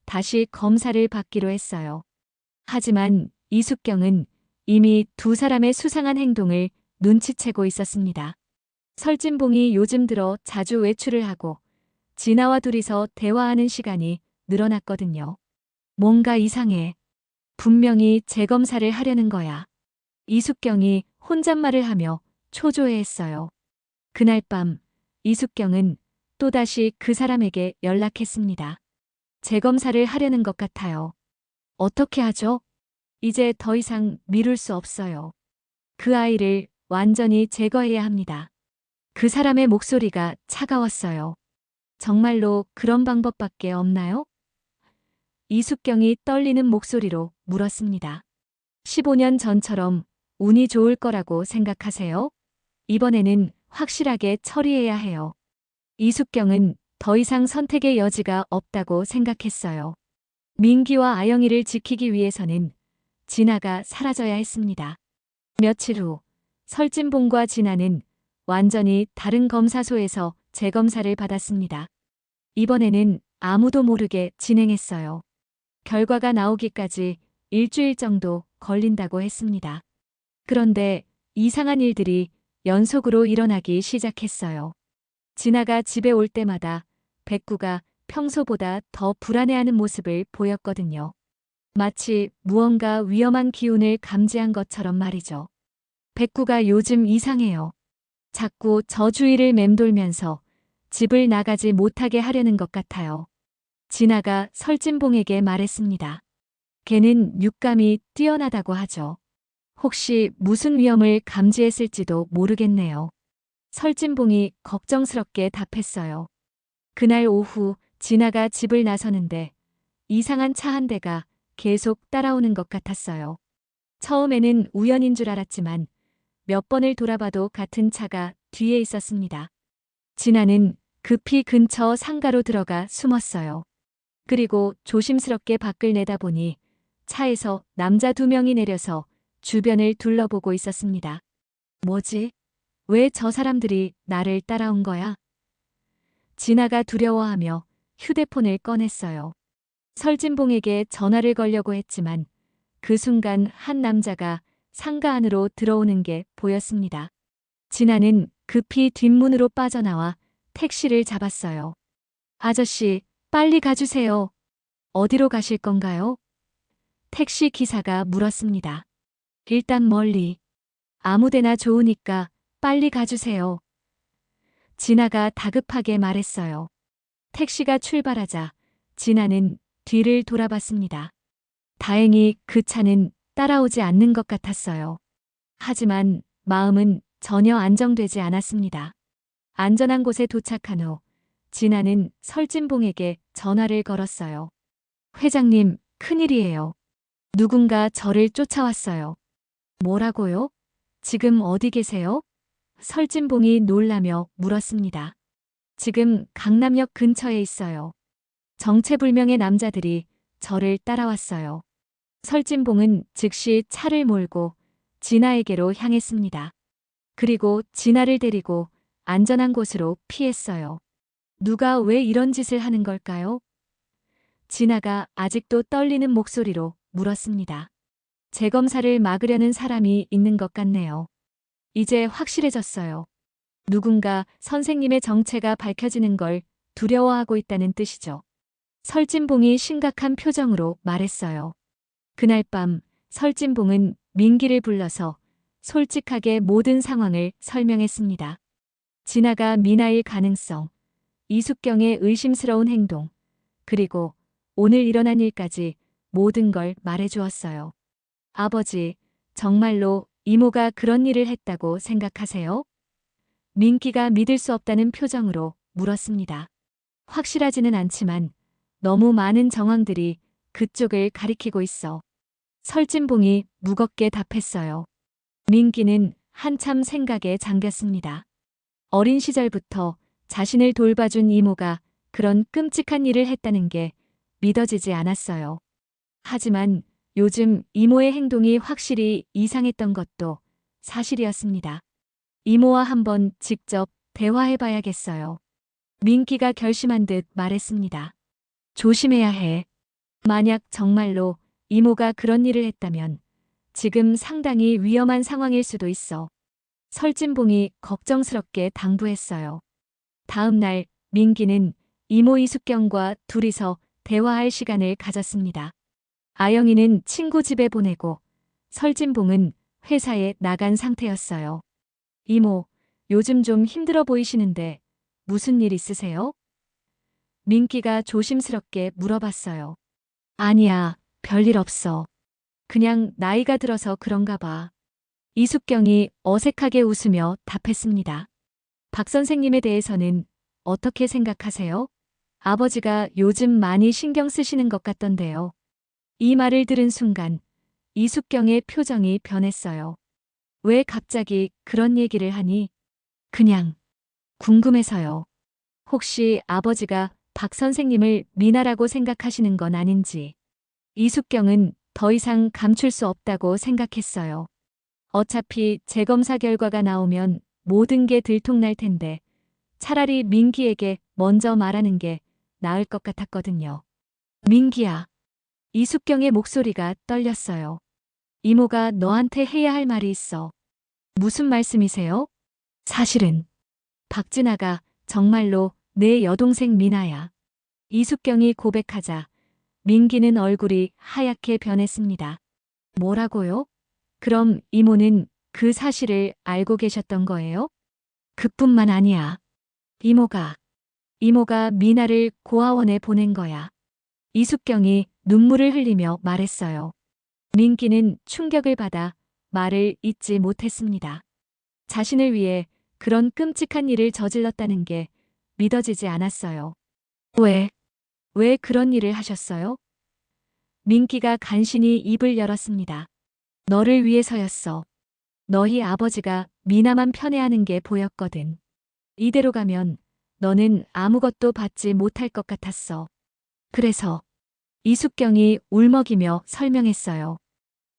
[SPEAKER 1] 다시 검사를 받기로 했어요. 하지만 이숙경은 이미 두 사람의 수상한 행동을 눈치채고 있었습니다. 설진봉이 요즘 들어 자주 외출을 하고 진아와 둘이서 대화하는 시간이 늘어났거든요. 뭔가 이상해. 분명히 재검사를 하려는 거야. 이숙경이 혼잣말을 하며 초조해했어요. 그날 밤 이숙경은 또다시 그 사람에게 연락했습니다. 재검사를 하려는 것 같아요. 어떻게 하죠? 이제 더 이상 미룰 수 없어요. 그 아이를 완전히 제거해야 합니다. 그 사람의 목소리가 차가웠어요. 정말로 그런 방법밖에 없나요? 이숙경이 떨리는 목소리로 물었습니다. 15년 전처럼 운이 좋을 거라고 생각하세요? 이번에는 확실하게 처리해야 해요. 이숙경은 더 이상 선택의 여지가 없다고 생각했어요. 민기와 아영이를 지키기 위해서는 진아가 사라져야 했습니다. 며칠 후 설진봉과 진아는 완전히 다른 검사소에서 재검사를 받았습니다. 이번에는 아무도 모르게 진행했어요. 결과가 나오기까지 일주일 정도 걸린다고 했습니다. 그런데 이상한 일들이 연속으로 일어나기 시작했어요. 진아가 집에 올 때마다 백구가 평소보다 더 불안해하는 모습을 보였거든요. 마치 무언가 위험한 기운을 감지한 것처럼 말이죠. 백구가 요즘 이상해요. 자꾸 저 주위를 맴돌면서 집을 나가지 못하게 하려는 것 같아요. 진아가 설진봉에게 말했습니다. 걔는 육감이 뛰어나다고 하죠. 혹시 무슨 위험을 감지했을지도 모르겠네요. 설진봉이 걱정스럽게 답했어요. 그날 오후 진아가 집을 나서는데 이상한 차 한 대가 계속 따라오는 것 같았어요. 처음에는 우연인 줄 알았지만 몇 번을 돌아봐도 같은 차가 뒤에 있었습니다. 진아는 급히 근처 상가로 들어가 숨었어요. 그리고 조심스럽게 밖을 내다보니 차에서 남자 2명이 내려서 주변을 둘러보고 있었습니다. 뭐지? 왜 저 사람들이 나를 따라온 거야? 진아가 두려워하며 휴대폰을 꺼냈어요. 설진봉에게 전화를 걸려고 했지만 그 순간 한 남자가 상가 안으로 들어오는 게 보였습니다. 진아는 급히 뒷문으로 빠져나와 택시를 잡았어요. 아저씨, 빨리 가주세요. 어디로 가실 건가요? 택시 기사가 물었습니다. 일단 멀리. 아무데나 좋으니까 빨리 가주세요. 진아가 다급하게 말했어요. 택시가 출발하자 진아는 뒤를 돌아봤습니다. 다행히 그 차는 따라오지 않는 것 같았어요. 하지만 마음은 전혀 안정되지 않았습니다. 안전한 곳에 도착한 후 진아는 설진봉에게 전화를 걸었어요. 회장님, 큰일이에요. 누군가 저를 쫓아왔어요. 뭐라고요? 지금 어디 계세요? 설진봉이 놀라며 물었습니다. 지금 강남역 근처에 있어요. 정체불명의 남자들이 저를 따라왔어요. 설진봉은 즉시 차를 몰고 진아에게로 향했습니다. 그리고 진아를 데리고 안전한 곳으로 피했어요. 누가 왜 이런 짓을 하는 걸까요? 진아가 아직도 떨리는 목소리로 물었습니다. 재검사를 막으려는 사람이 있는 것 같네요. 이제 확실해졌어요. 누군가 선생님의 정체가 밝혀지는 걸 두려워하고 있다는 뜻이죠. 설진봉이 심각한 표정으로 말했어요. 그날 밤 설진봉은 민기를 불러서 솔직하게 모든 상황을 설명했습니다. 진아가 미나일 가능성, 이숙경의 의심스러운 행동, 그리고 오늘 일어난 일까지 모든 걸 말해주었어요. 아버지, 정말로 이모가 그런 일을 했다고 생각하세요? 민기가 믿을 수 없다는 표정으로 물었습니다. 확실하지는 않지만 너무 많은 정황들이 그쪽을 가리키고 있어. 설진봉이 무겁게 답했어요. 민기는 한참 생각에 잠겼습니다. 어린 시절부터 자신을 돌봐준 이모가 그런 끔찍한 일을 했다는 게 믿어지지 않았어요. 하지만 요즘 이모의 행동이 확실히 이상했던 것도 사실이었습니다. 이모와 한번 직접 대화해봐야겠어요. 민기가 결심한 듯 말했습니다. 조심해야 해. 만약 정말로 이모가 그런 일을 했다면 지금 상당히 위험한 상황일 수도 있어. 설진봉이 걱정스럽게 당부했어요. 다음 날 민기는 이모 이숙경과 둘이서 대화할 시간을 가졌습니다. 아영이는 친구 집에 보내고 설진봉은 회사에 나간 상태였어요. 이모, 요즘 좀 힘들어 보이시는데 무슨 일 있으세요? 민기가 조심스럽게 물어봤어요. 아니야, 별일 없어. 그냥 나이가 들어서 그런가 봐. 이숙경이 어색하게 웃으며 답했습니다. 박 선생님에 대해서는 어떻게 생각하세요? 아버지가 요즘 많이 신경 쓰시는 것 같던데요. 이 말을 들은 순간 이숙경의 표정이 변했어요. 왜 갑자기 그런 얘기를 하니? 그냥 궁금해서요. 혹시 아버지가 박 선생님을 미나라고 생각하시는 건 아닌지. 이숙경은 더 이상 감출 수 없다고 생각했어요. 어차피 재검사 결과가 나오면 모든 게 들통날 텐데 차라리 민기에게 먼저 말하는 게 나을 것 같았거든요. 민기야. 이숙경의 목소리가 떨렸어요. 이모가 너한테 해야 할 말이 있어. 무슨 말씀이세요? 사실은 박진아가 정말로 내 여동생 미나야. 이숙경이 고백하자 민기는 얼굴이 하얗게 변했습니다. 뭐라고요? 그럼 이모는 그 사실을 알고 계셨던 거예요? 그뿐만 아니야. 이모가 미나를 고아원에 보낸 거야. 이숙경이 눈물을 흘리며 말했어요. 민기는 충격을 받아 말을 잇지 못했습니다. 자신을 위해 그런 끔찍한 일을 저질렀다는 게 믿어지지 않았어요. 왜 그런 일을 하셨어요? 민기가 간신히 입을 열었습니다. 너를 위해서였어. 너희 아버지가 미나만 편애하는 게 보였거든. 이대로 가면 너는 아무것도 받지 못할 것 같았어. 그래서 이숙경이 울먹이며 설명했어요.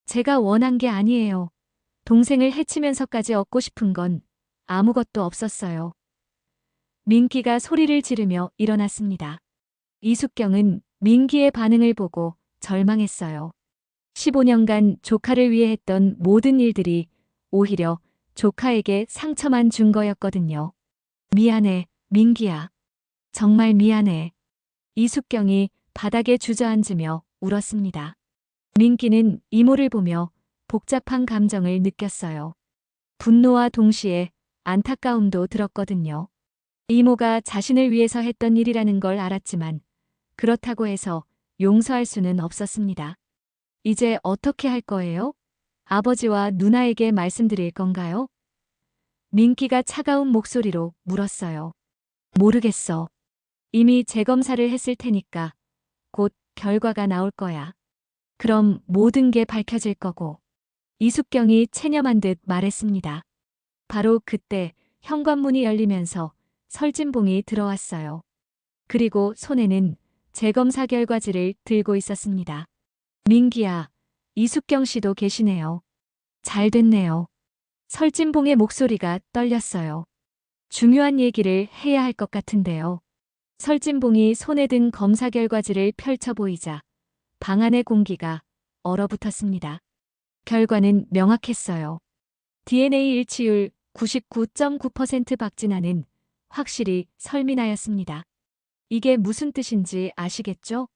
[SPEAKER 1] 제가 원한 게 아니에요. 동생을 해치면서까지 얻고 싶은 건 아무것도 없었어요. 민기가 소리를 지르며 일어났습니다. 이숙경은 민기의 반응을 보고 절망했어요. 15년간 조카를 위해 했던 모든 일들이 오히려 조카에게 상처만 준 거였거든요. 미안해, 민기야. 정말 미안해. 이숙경이 바닥에 주저앉으며 울었습니다. 민기는 이모를 보며 복잡한 감정을 느꼈어요. 분노와 동시에 안타까움도 들었거든요. 이모가 자신을 위해서 했던 일이라는 걸 알았지만 그렇다고 해서 용서할 수는 없었습니다. 이제 어떻게 할 거예요? 아버지와 누나에게 말씀드릴 건가요? 민기가 차가운 목소리로 물었어요. 모르겠어. 이미 재검사를 했을 테니까 곧 결과가 나올 거야. 그럼 모든 게 밝혀질 거고. 이숙경이 체념한 듯 말했습니다. 바로 그때 현관문이 열리면서 설진봉이 들어왔어요. 그리고 손에는 재검사 결과지를 들고 있었습니다. 민기야, 이숙경 씨도 계시네요. 잘 됐네요. 설진봉의 목소리가 떨렸어요. 중요한 얘기를 해야 할 것 같은데요. 설진봉이 손에 든 검사 결과지를 펼쳐 보이자 방 안의 공기가 얼어붙었습니다. 결과는 명확했어요. DNA 일치율 99.9% 박진아는 확실히 설미나였습니다. 이게 무슨 뜻인지 아시겠죠?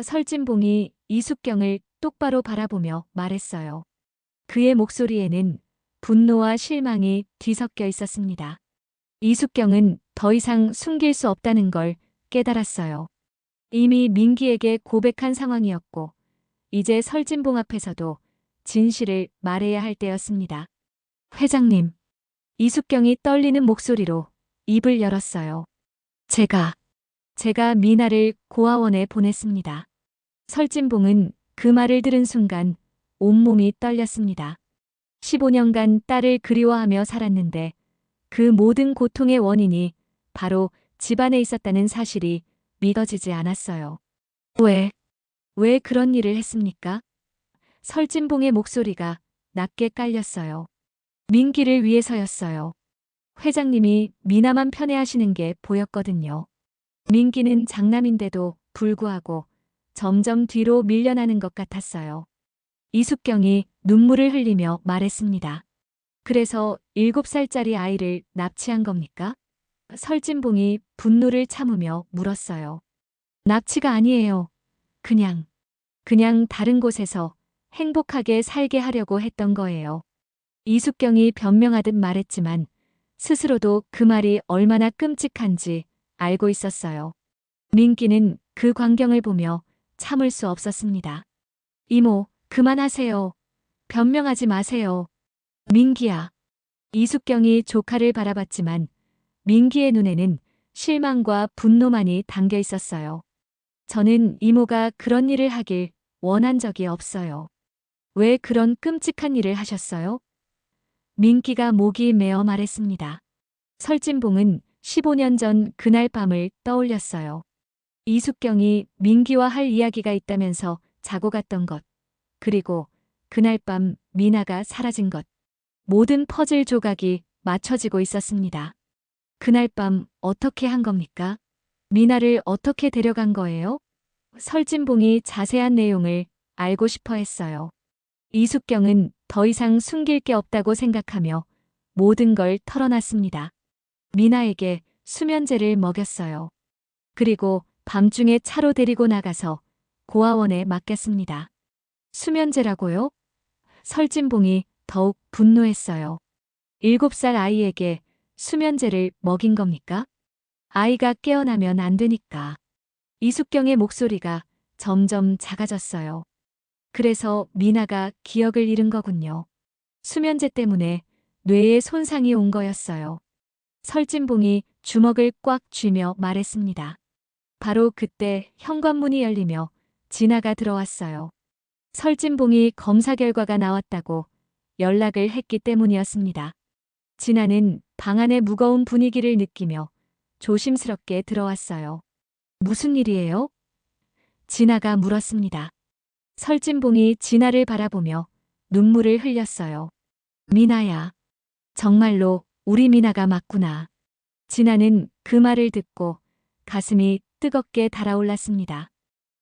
[SPEAKER 1] 설진봉이 이숙경을 똑바로 바라보며 말했어요. 그의 목소리에는 분노와 실망이 뒤섞여 있었습니다. 이숙경은 더 이상 숨길 수 없다는 걸 깨달았어요. 이미 민기에게 고백한 상황이었고, 이제 설진봉 앞에서도 진실을 말해야 할 때였습니다. 회장님, 이숙경이 떨리는 목소리로 입을 열었어요. 제가 미나를 고아원에 보냈습니다. 설진봉은 그 말을 들은 순간 온몸이 떨렸습니다. 15년간 딸을 그리워하며 살았는데 그 모든 고통의 원인이 바로 집안에 있었다는 사실이 믿어지지 않았어요. 왜 그런 일을 했습니까? 설진봉의 목소리가 낮게 깔렸어요. 민기를 위해서였어요. 회장님이 미나만 편애하시는 게 보였거든요. 민기는 장남인데도 불구하고 점점 뒤로 밀려나는 것 같았어요. 이숙경이 눈물을 흘리며 말했습니다. 그래서 7살짜리 아이를 납치한 겁니까? 설진봉이 분노를 참으며 물었어요. 납치가 아니에요. 그냥 다른 곳에서 행복하게 살게 하려고 했던 거예요. 이숙경이 변명하듯 말했지만 스스로도 그 말이 얼마나 끔찍한지 알고 있었어요. 민기는 그 광경을 보며 참을 수 없었습니다. 이모, 그만하세요. 변명하지 마세요. 민기야. 이숙경이 조카를 바라봤지만 민기의 눈에는 실망과 분노만이 담겨 있었어요. 저는 이모가 그런 일을 하길 원한 적이 없어요. 왜 그런 끔찍한 일을 하셨어요? 민기가 목이 메어 말했습니다. 설진봉은 15년 전 그날 밤을 떠올렸어요. 이숙경이 민기와 할 이야기가 있다면서 자고 갔던 것, 그리고 그날 밤 미나가 사라진 것. 모든 퍼즐 조각이 맞춰지고 있었습니다. 그날 밤 어떻게 한 겁니까? 미나를 어떻게 데려간 거예요? 설진봉이 자세한 내용을 알고 싶어 했어요. 이숙경은 더 이상 숨길 게 없다고 생각하며 모든 걸 털어놨습니다. 미나에게 수면제를 먹였어요. 그리고 밤중에 차로 데리고 나가서 고아원에 맡겼습니다. 수면제라고요? 설진봉이 더욱 분노했어요. 7살 아이에게 수면제를 먹인 겁니까? 아이가 깨어나면 안 되니까. 이숙경의 목소리가 점점 작아졌어요. 그래서 미나가 기억을 잃은 거군요. 수면제 때문에 뇌에 손상이 온 거였어요. 설진봉이 주먹을 꽉 쥐며 말했습니다. 바로 그때 현관문이 열리며 진아가 들어왔어요. 설진봉이 검사 결과가 나왔다고 연락을 했기 때문이었습니다. 진아는 방 안의 무거운 분위기를 느끼며 조심스럽게 들어왔어요. 무슨 일이에요? 진아가 물었습니다. 설진봉이 진아를 바라보며 눈물을 흘렸어요. 미나야. 정말로 우리 미나가 맞구나. 진아는 그 말을 듣고 가슴이 뜨겁게 달아올랐습니다.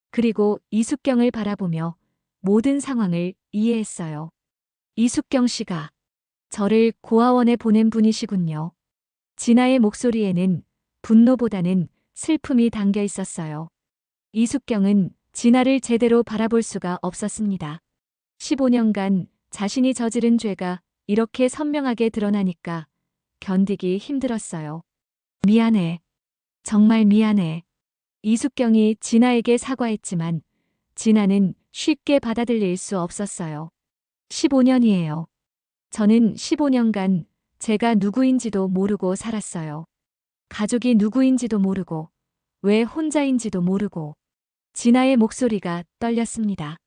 [SPEAKER 1] 그리고 이숙경을 바라보며 모든 상황을 이해했어요. 이숙경 씨가 저를 고아원에 보낸 분이시군요. 진아의 목소리에는 분노보다는 슬픔이 담겨 있었어요. 이숙경은 진아를 제대로 바라볼 수가 없었습니다. 15년간 자신이 저지른 죄가 이렇게 선명하게 드러나니까 견디기 힘들었어요. 미안해. 정말 미안해. 이숙경이 진아에게 사과했지만 진아는 쉽게 받아들일 수 없었어요. 15년이에요. 저는 15년간 제가 누구인지도 모르고 살았어요. 가족이 누구인지도 모르고 왜 혼자인지도 모르고. 진아의 목소리가 떨렸습니다.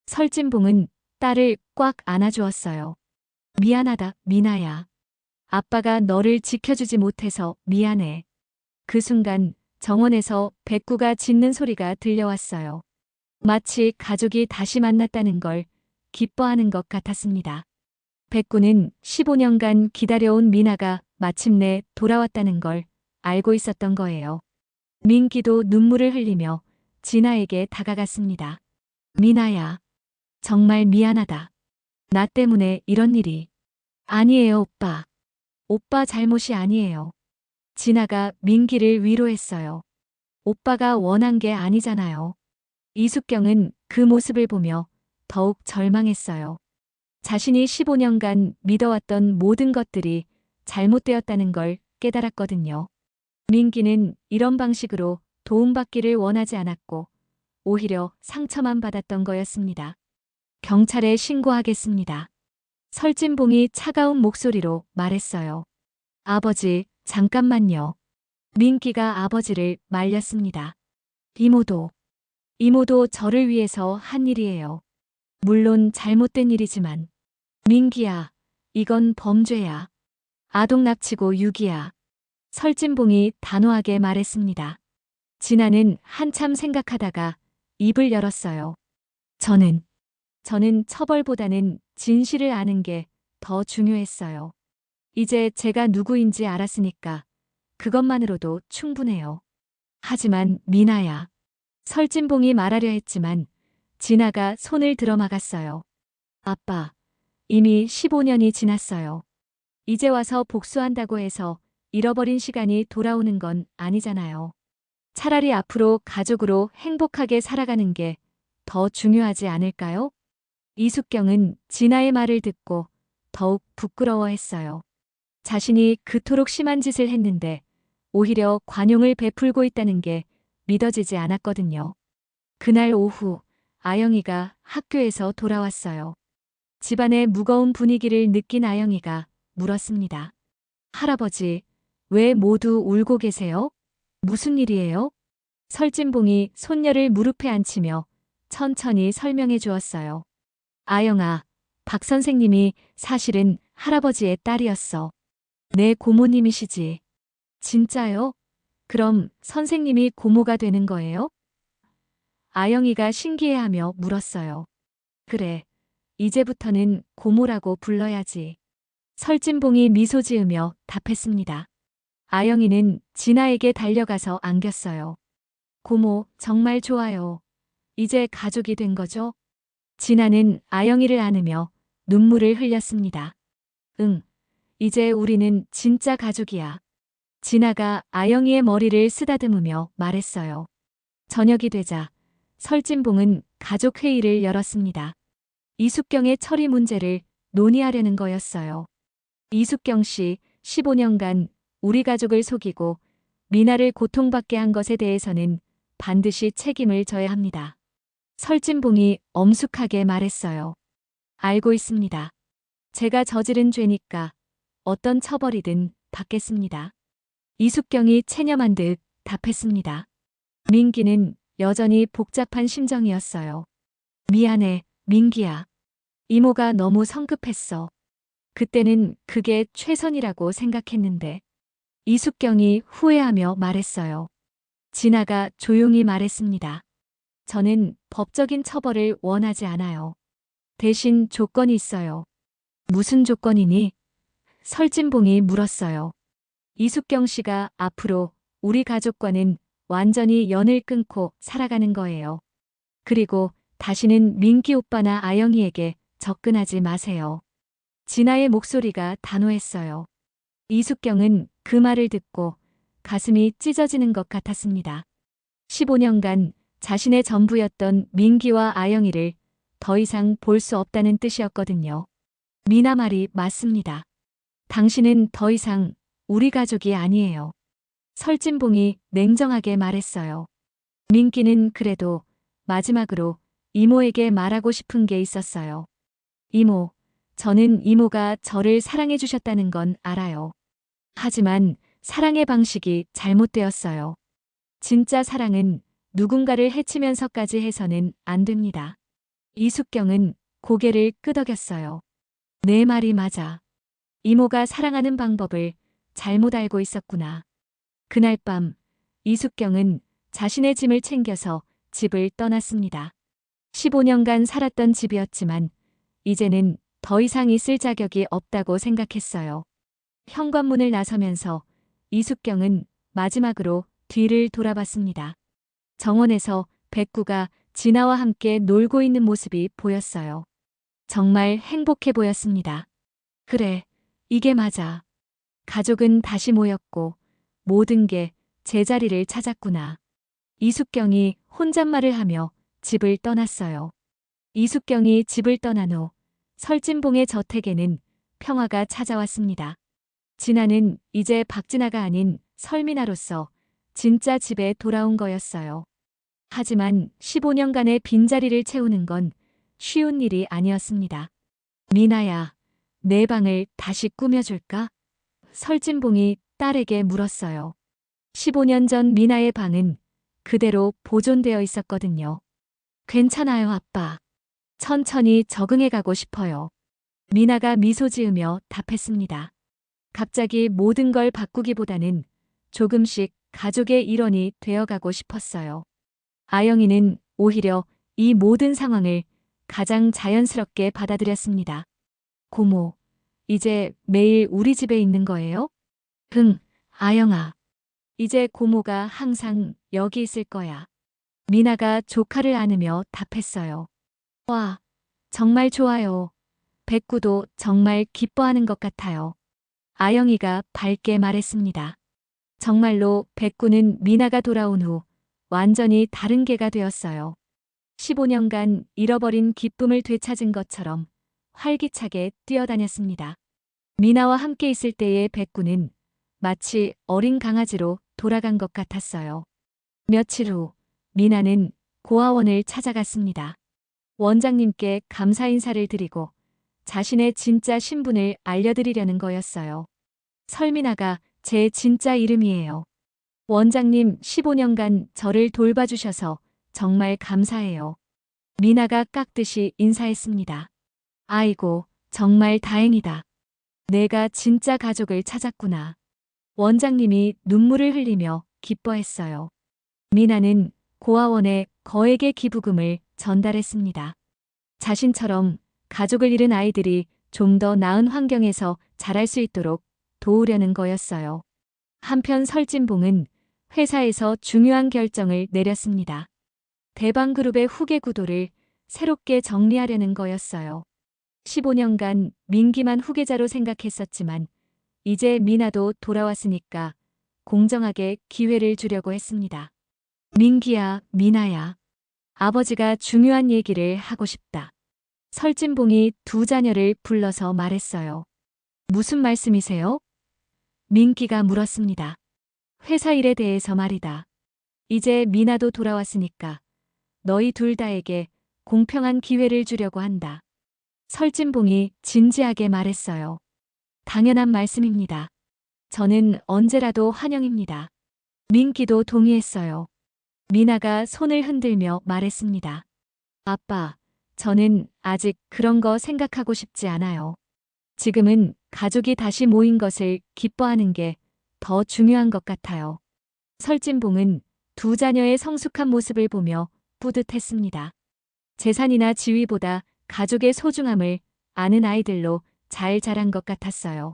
[SPEAKER 1] 설진봉은 딸을 꽉 안아주었어요. 미안하다, 미나야. 아빠가 너를 지켜주지 못해서 미안해. 그 순간 정원에서 백구가 짖는 소리가 들려왔어요. 마치 가족이 다시 만났다는 걸 기뻐하는 것 같았습니다. 백구는 15년간 기다려온 미나가 마침내 돌아왔다는 걸 알고 있었던 거예요. 민기도 눈물을 흘리며 진아에게 다가갔습니다. 미나야. 정말 미안하다. 나 때문에 이런 일이. 아니에요, 오빠. 오빠 잘못이 아니에요. 진아가 민기를 위로했어요. 오빠가 원한 게 아니잖아요. 이숙경은 그 모습을 보며 더욱 절망했어요. 자신이 15년간 믿어왔던 모든 것들이 잘못되었다는 걸 깨달았거든요. 민기는 이런 방식으로 도움받기를 원하지 않았고 오히려 상처만 받았던 거였습니다. 경찰에 신고하겠습니다. 설진봉이 차가운 목소리로 말했어요. 아버지, 잠깐만요. 민기가 아버지를 말렸습니다. 이모도 저를 위해서 한 일이에요. 물론 잘못된 일이지만. 민기야, 이건 범죄야. 아동 납치고 유기야. 설진봉이 단호하게 말했습니다. 진아는 한참 생각하다가 입을 열었어요. 저는 처벌보다는 진실을 아는 게 더 중요했어요. 이제 제가 누구인지 알았으니까 그것만으로도 충분해요. 하지만 미나야. 설진봉이 말하려 했지만 진아가 손을 들어막았어요. 아빠, 이미 15년이 지났어요. 이제 와서 복수한다고 해서 잃어버린 시간이 돌아오는 건 아니잖아요. 차라리 앞으로 가족으로 행복하게 살아가는 게 더 중요하지 않을까요? 이숙경은 진아의 말을 듣고 더욱 부끄러워했어요. 자신이 그토록 심한 짓을 했는데 오히려 관용을 베풀고 있다는 게 믿어지지 않았거든요. 그날 오후 아영이가 학교에서 돌아왔어요. 집안의 무거운 분위기를 느낀 아영이가 물었습니다. 할아버지, 왜 모두 울고 계세요? 무슨 일이에요? 설진봉이 손녀를 무릎에 앉히며 천천히 설명해 주었어요. 아영아, 박 선생님이 사실은 할아버지의 딸이었어. 내 고모님이시지. 진짜요? 그럼 선생님이 고모가 되는 거예요? 아영이가 신기해하며 물었어요. 그래, 이제부터는 고모라고 불러야지. 설진봉이 미소 지으며 답했습니다. 아영이는 진아에게 달려가서 안겼어요. 고모, 정말 좋아요. 이제 가족이 된 거죠? 진아는 아영이를 안으며 눈물을 흘렸습니다. 응, 이제 우리는 진짜 가족이야. 진아가 아영이의 머리를 쓰다듬으며 말했어요. 저녁이 되자 설진봉은 가족회의를 열었습니다. 이숙경의 처리 문제를 논의하려는 거였어요. 이숙경 씨, 15년간 우리 가족을 속이고 미나를 고통받게 한 것에 대해서는 반드시 책임을 져야 합니다. 설진봉이 엄숙하게 말했어요. 알고 있습니다. 제가 저지른 죄니까 어떤 처벌이든 받겠습니다. 이숙경이 체념한 듯 답했습니다. 민기는 여전히 복잡한 심정이었어요. 미안해, 민기야. 이모가 너무 성급했어. 그때는 그게 최선이라고 생각했는데. 이숙경이 후회하며 말했어요. 진아가 조용히 말했습니다. 저는 법적인 처벌을 원하지 않아요. 대신 조건이 있어요. 무슨 조건이니? 설진봉이 물었어요. 이숙경 씨가 앞으로 우리 가족과는 완전히 연을 끊고 살아가는 거예요. 그리고 다시는 민기 오빠나 아영이에게 접근하지 마세요. 진아의 목소리가 단호했어요. 이숙경은 그 말을 듣고 가슴이 찢어지는 것 같았습니다. 15년간 자신의 전부였던 민기와 아영이를 더 이상 볼 수 없다는 뜻이었거든요. 미나 말이 맞습니다. 당신은 더 이상 우리 가족이 아니에요. 설진봉이 냉정하게 말했어요. 민기는 그래도 마지막으로 이모에게 말하고 싶은 게 있었어요. 이모, 저는 이모가 저를 사랑해 주셨다는 건 알아요. 하지만 사랑의 방식이 잘못되었어요. 진짜 사랑은 누군가를 해치면서까지 해서는 안 됩니다. 이숙경은 고개를 끄덕였어요. 내 말이 맞아. 이모가 사랑하는 방법을 잘못 알고 있었구나. 그날 밤 이숙경은 자신의 짐을 챙겨서 집을 떠났습니다. 15년간 살았던 집이었지만 이제는 더 이상 있을 자격이 없다고 생각했어요. 현관문을 나서면서 이숙경은 마지막으로 뒤를 돌아봤습니다. 정원에서 백구가 진아와 함께 놀고 있는 모습이 보였어요. 정말 행복해 보였습니다. 그래, 이게 맞아. 가족은 다시 모였고 모든 게 제자리를 찾았구나. 이숙경이 혼잣말을 하며 집을 떠났어요. 이숙경이 집을 떠난 후 설진봉의 저택에는 평화가 찾아왔습니다. 진아는 이제 박진아가 아닌 설미나로서 진짜 집에 돌아온 거였어요. 하지만 15년간의 빈자리를 채우는 건 쉬운 일이 아니었습니다. 미나야, 내 방을 다시 꾸며줄까? 설진봉이 딸에게 물었어요. 15년 전 미나의 방은 그대로 보존되어 있었거든요. 괜찮아요, 아빠. 천천히 적응해가고 싶어요. 미나가 미소 지으며 답했습니다. 갑자기 모든 걸 바꾸기보다는 조금씩 가족의 일원이 되어가고 싶었어요. 아영이는 오히려 이 모든 상황을 가장 자연스럽게 받아들였습니다. 고모, 이제 매일 우리 집에 있는 거예요? 응, 아영아. 이제 고모가 항상 여기 있을 거야. 미나가 조카를 안으며 답했어요. 와, 정말 좋아요. 백구도 정말 기뻐하는 것 같아요. 아영이가 밝게 말했습니다. 정말로 백구는 미나가 돌아온 후 완전히 다른 개가 되었어요. 15년간 잃어버린 기쁨을 되찾은 것처럼 활기차게 뛰어다녔습니다. 미나와 함께 있을 때의 백구는 마치 어린 강아지로 돌아간 것 같았어요. 며칠 후 미나는 고아원을 찾아갔습니다. 원장님께 감사 인사를 드리고 자신의 진짜 신분을 알려드리려는 거였어요. 설민아가 제 진짜 이름이에요. 원장님 15년간 저를 돌봐주셔서 정말 감사해요. 미나가 깍듯이 인사했습니다. 아이고, 정말 다행이다. 내가 진짜 가족을 찾았구나. 원장님이 눈물을 흘리며 기뻐했어요. 미나는 고아원에 거액의 기부금을 전달했습니다. 자신처럼 가족을 잃은 아이들이 좀 더 나은 환경에서 자랄 수 있도록 도우려는 거였어요. 한편 설진봉은 회사에서 중요한 결정을 내렸습니다. 대방그룹의 후계 구도를 새롭게 정리하려는 거였어요. 15년간 민기만 후계자로 생각했었지만 이제 미나도 돌아왔으니까 공정하게 기회를 주려고 했습니다. 민기야, 미나야. 아버지가 중요한 얘기를 하고 싶다. 설진봉이 두 자녀를 불러서 말했어요. 무슨 말씀이세요? 민기가 물었습니다. 회사 일에 대해서 말이다. 이제 미나도 돌아왔으니까 너희 둘 다에게 공평한 기회를 주려고 한다. 설진봉이 진지하게 말했어요. 당연한 말씀입니다. 저는 언제라도 환영입니다. 민기도 동의했어요. 미나가 손을 흔들며 말했습니다. 아빠, 저는 아직 그런 거 생각하고 싶지 않아요. 지금은 가족이 다시 모인 것을 기뻐하는 게 더 중요한 것 같아요. 설진봉은 두 자녀의 성숙한 모습을 보며 뿌듯했습니다. 재산이나 지위보다 가족의 소중함을 아는 아이들로 잘 자란 것 같았어요.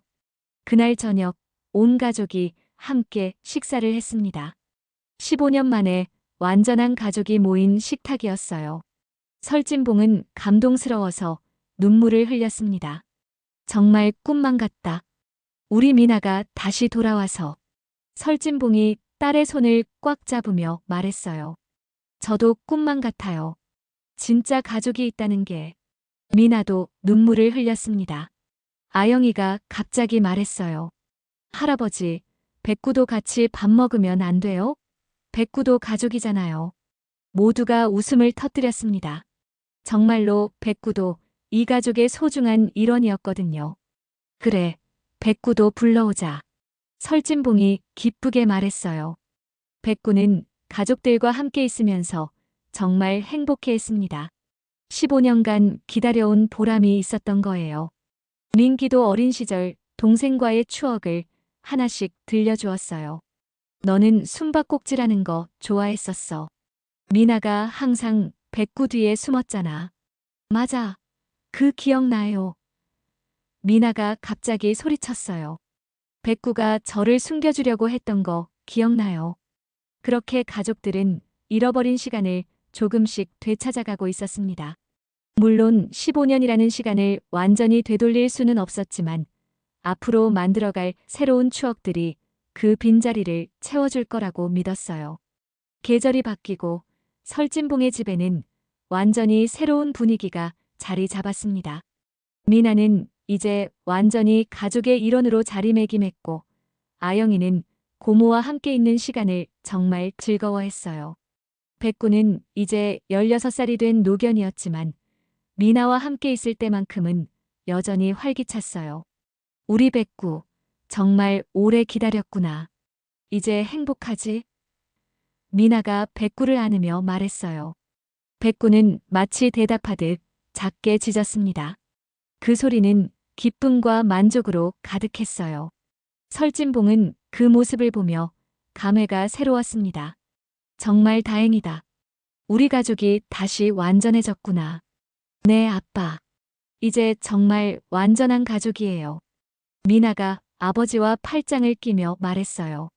[SPEAKER 1] 그날 저녁 온 가족이 함께 식사를 했습니다. 15년 만에 완전한 가족이 모인 식탁이었어요. 설진봉은 감동스러워서 눈물을 흘렸습니다. 정말 꿈만 같다. 우리 미나가 다시 돌아와서. 설진봉이 딸의 손을 꽉 잡으며 말했어요. 저도 꿈만 같아요. 진짜 가족이 있다는 게. 미나도 눈물을 흘렸습니다. 아영이가 갑자기 말했어요. 할아버지, 백구도 같이 밥 먹으면 안 돼요? 백구도 가족이잖아요. 모두가 웃음을 터뜨렸습니다. 정말로 백구도 이 가족의 소중한 일원이었거든요. 그래, 백구도 불러오자. 설진봉이 기쁘게 말했어요. 백구는 가족들과 함께 있으면서 정말 행복해했습니다. 15년간 기다려온 보람이 있었던 거예요. 민기도 어린 시절 동생과의 추억을 하나씩 들려주었어요. 너는 숨바꼭질하는 거 좋아했었어. 미나가 항상 백구 뒤에 숨었잖아. 맞아. 그 기억나요. 미나가 갑자기 소리쳤어요. 백구가 저를 숨겨주려고 했던 거 기억나요. 그렇게 가족들은 잃어버린 시간을 조금씩 되찾아가고 있었습니다. 물론 15년이라는 시간을 완전히 되돌릴 수는 없었지만 앞으로 만들어갈 새로운 추억들이 그 빈자리를 채워줄 거라고 믿었어요. 계절이 바뀌고 설진봉의 집에는 완전히 새로운 분위기가 자리 잡았습니다. 미나는 이제 완전히 가족의 일원으로 자리매김했고 아영이는 고모와 함께 있는 시간을 정말 즐거워했어요. 백구는 이제 16살이 된 노견이었지만 미나와 함께 있을 때만큼은 여전히 활기찼어요. 우리 백구, 정말 오래 기다렸구나. 이제 행복하지? 미나가 백구를 안으며 말했어요. 백구는 마치 대답하듯 작게 짖었습니다. 그 소리는 기쁨과 만족으로 가득했어요. 설진봉은 그 모습을 보며 감회가 새로웠습니다. 정말 다행이다. 우리 가족이 다시 완전해졌구나. 네, 아빠. 이제 정말 완전한 가족이에요. 미나가 아버지와 팔짱을 끼며 말했어요.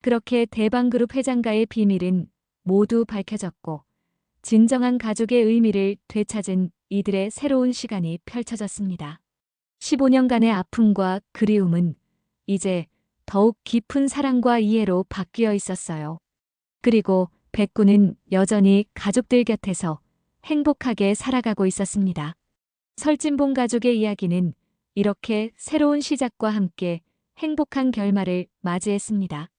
[SPEAKER 1] 그렇게 대방그룹 회장가의 비밀은 모두 밝혀졌고 진정한 가족의 의미를 되찾은 이들의 새로운 시간이 펼쳐졌습니다. 15년간의 아픔과 그리움은 이제 더욱 깊은 사랑과 이해로 바뀌어 있었어요. 그리고 백구는 여전히 가족들 곁에서 행복하게 살아가고 있었습니다. 설진봉 가족의 이야기는 이렇게 새로운 시작과 함께 행복한 결말을 맞이했습니다.